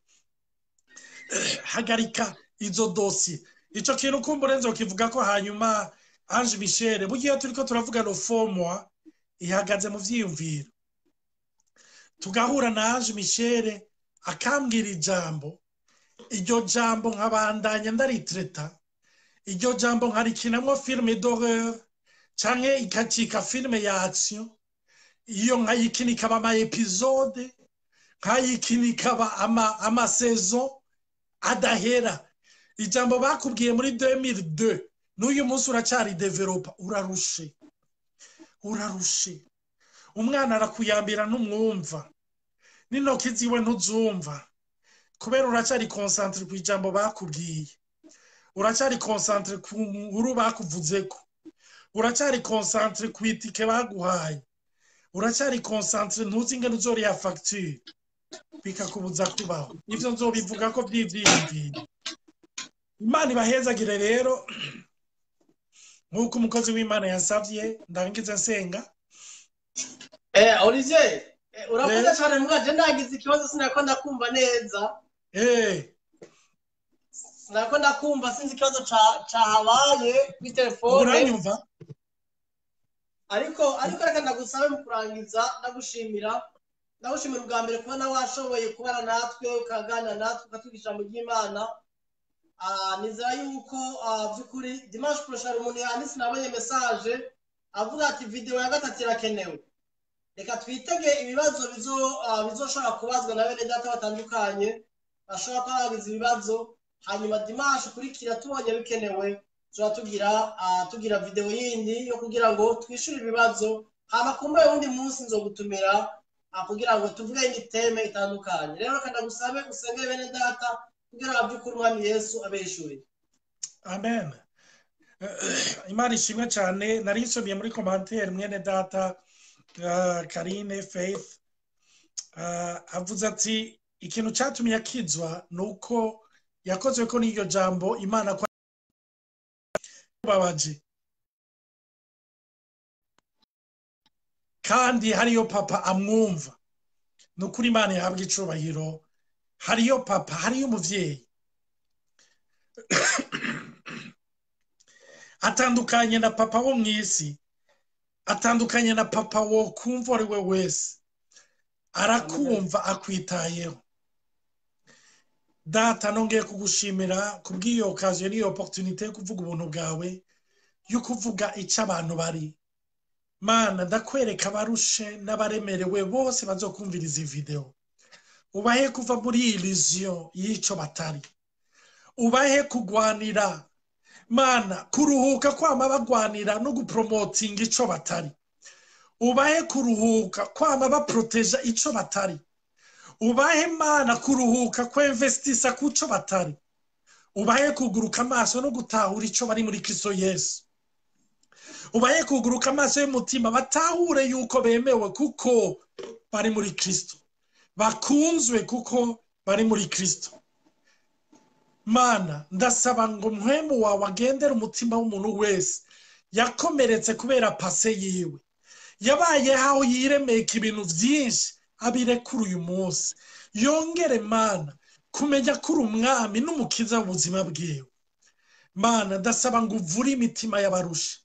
Hagarika izo dossier. Ico kintu kumbure nzokivuga ko hanyuma Ange Michel bugiye turiko turavuga no fomwa ihagaze mu vyiyumviro. Tugahura na Ange Michel akambwira ijambo, iryo jambo nkabandanya ndaritreta, iryo jambo nkarikinamwo filme d'horreur canke ikacika filme ya action, iyo nkayikinika ama episode, nkayikinika ama saison adahera. Ijambo bakubwiye muri 2002 n'uyu munsi uracari developa. Urarushe. Umwana arakuyambira n'umwumva, n'intoki ziwe ntuzumva, kubera uracari concentre ku ijambo bakubwiye, uracari concentre ku nkuru bakuvuzeko, uracari concentre ku itike baguhaye, uracari concentre ntuzi ingene uzoriha facture, bikakubuza kubaho. Ivyo nzobivuga ko vy'ivyiyumviro. Imana ibahezagire rero nk'uko umukozi w'Imana yasavye. Ndangiza nsenga. Olivier, urakoze cyane mwaje. Ndagize ikibazo sinako ndakumva neza. Sinako ndakumva, sinzi ikibazo cahabaye kuri telefone. Uranyumva? Ariko reka ndagusabe mu kurangiza ndagushimira ubwa mbere kubona washoboye kubana natwe ukaganira natwe ukatwigisha ijambo ry'Imana. Nizera yuko by'ukuri dimanche prochain umuntu yanditse nabonye message avuga ati video ya gatatu irakenewe. Reka twitege ibibazo bizoshobora kubazwa na bene data batandukanye, bashobora kubagiza ibibazo, hanyuma dimanche kurikira tubonye bikenewe tugira video yindi yo kugira ngo twishure ibibazo, hama kumbe undi munsi nzogutumira kugira ngo tuvuge indi teme itandukanye. Rero kandi gusabe usenge bene data kugira by'ukuri Umwami Yesu abeshuri. Amen. Imana ishimwe cyane. Nari nsomye muri commentaire mwene data Karine Faith avuze ati ikintu cyatumye akizwa nuko yakozwe ko n'iryo jambo Imana kwa babaje, kandi hariyo papa amwumva. Nukuri Imana yahabwa icubahiro. Hariyo papa, hariyo umuvyeyi atandukanye na papa wo mw'isi, atandukanye na papa wo kumva ari we wese, arakumva akwitayeho. Data nongeye kugushimira kubw'iyo occasion n'iyo opportunité yo kuvuga ubuntu bwawe, yo kuvuga icyo abantu bari. Mana ndakwereka abarushe n'abaremerewe bose bazokumviriza iyi video, ubahe kuva muri illusion y'ico batari, ubahe kugwanira Mana kuruhuka kwama bagwanira no gupromoting ico batari, ubahe kuruhuka kwama baproteja ico batari, ubahe Mana kuruhuka kwinvestisa kuco batari, ubahe kuguruka amaso no gutahura ico bari muri Kristo Yesu, ubahe kuguruka amaso y'umutima batahure yuko bemewe kuko bari muri Kristo, bakunzwe kuko bari muri Kristo. Mana ndasaba ngo mpwemu wawe agendere umutima w'umuntu wese yakomeretse kubera pase yiwe, yabaye aho yiremeka ibintu byinshi abirekura uyu munsi, yongere Mana kumenya kuri umwami n'umukiza w'ubuzima bwiwe. Mana ndasaba ngo uvure imitima y'abarusha,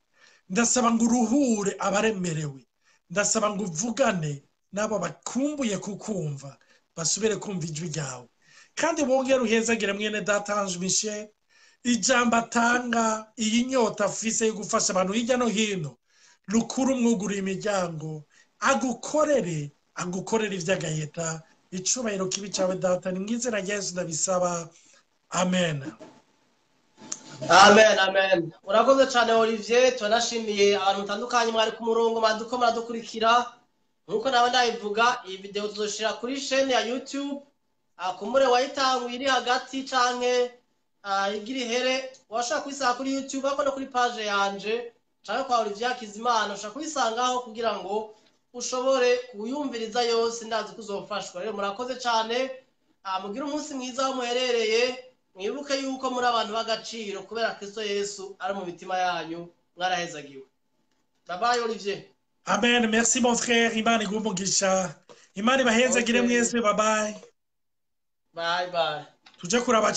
ndasaba ngo uruhure abaremerewe, ndasaba ngo uvugane n'abo bakumbuye kukumva basubire kumva ijwi ryawe, kandi bongere uhezagire mwene data Ange Michel, ijambo atanga, iyi nyota afise yo gufasha abantu hirya no hino, rukuru umwugurira imiryango, agukorere ivy'agaheta. Icubahiro kibi cawe data, ni mw'izina rya Yesu ndabisaba, amen. Amen, amen. Urakoze cyane Olivier, tunashimiye abantu batandukanye mwari ku murongo maduko muradukurikira. Nkuko nawe ndayivuga, iyi video tuzoshira kuri chaîne ya YouTube. Akumure wayitangu iri hagati canke igiri here, washaka kwisanga kuri YouTube ako no kuri page yanje canke kwa Olivier Hakizimana, ushaka kwisangaho kugira ngo ushobore kuyumviriza yose, ndazi kuzofashwa. Rero murakoze cyane, mugira umunsi mwiza wo muherereye. Mwibuke yuko muri abantu b'agaciro kubera Kristo Yesu ari mu mitima yanyu, mwarahezagiwe. Bye bye Olivier. Amen, merci mon frère, Imana igumugisha, Imana ibahezagire mwese, bye bye. Bye bye. Tuje kuraba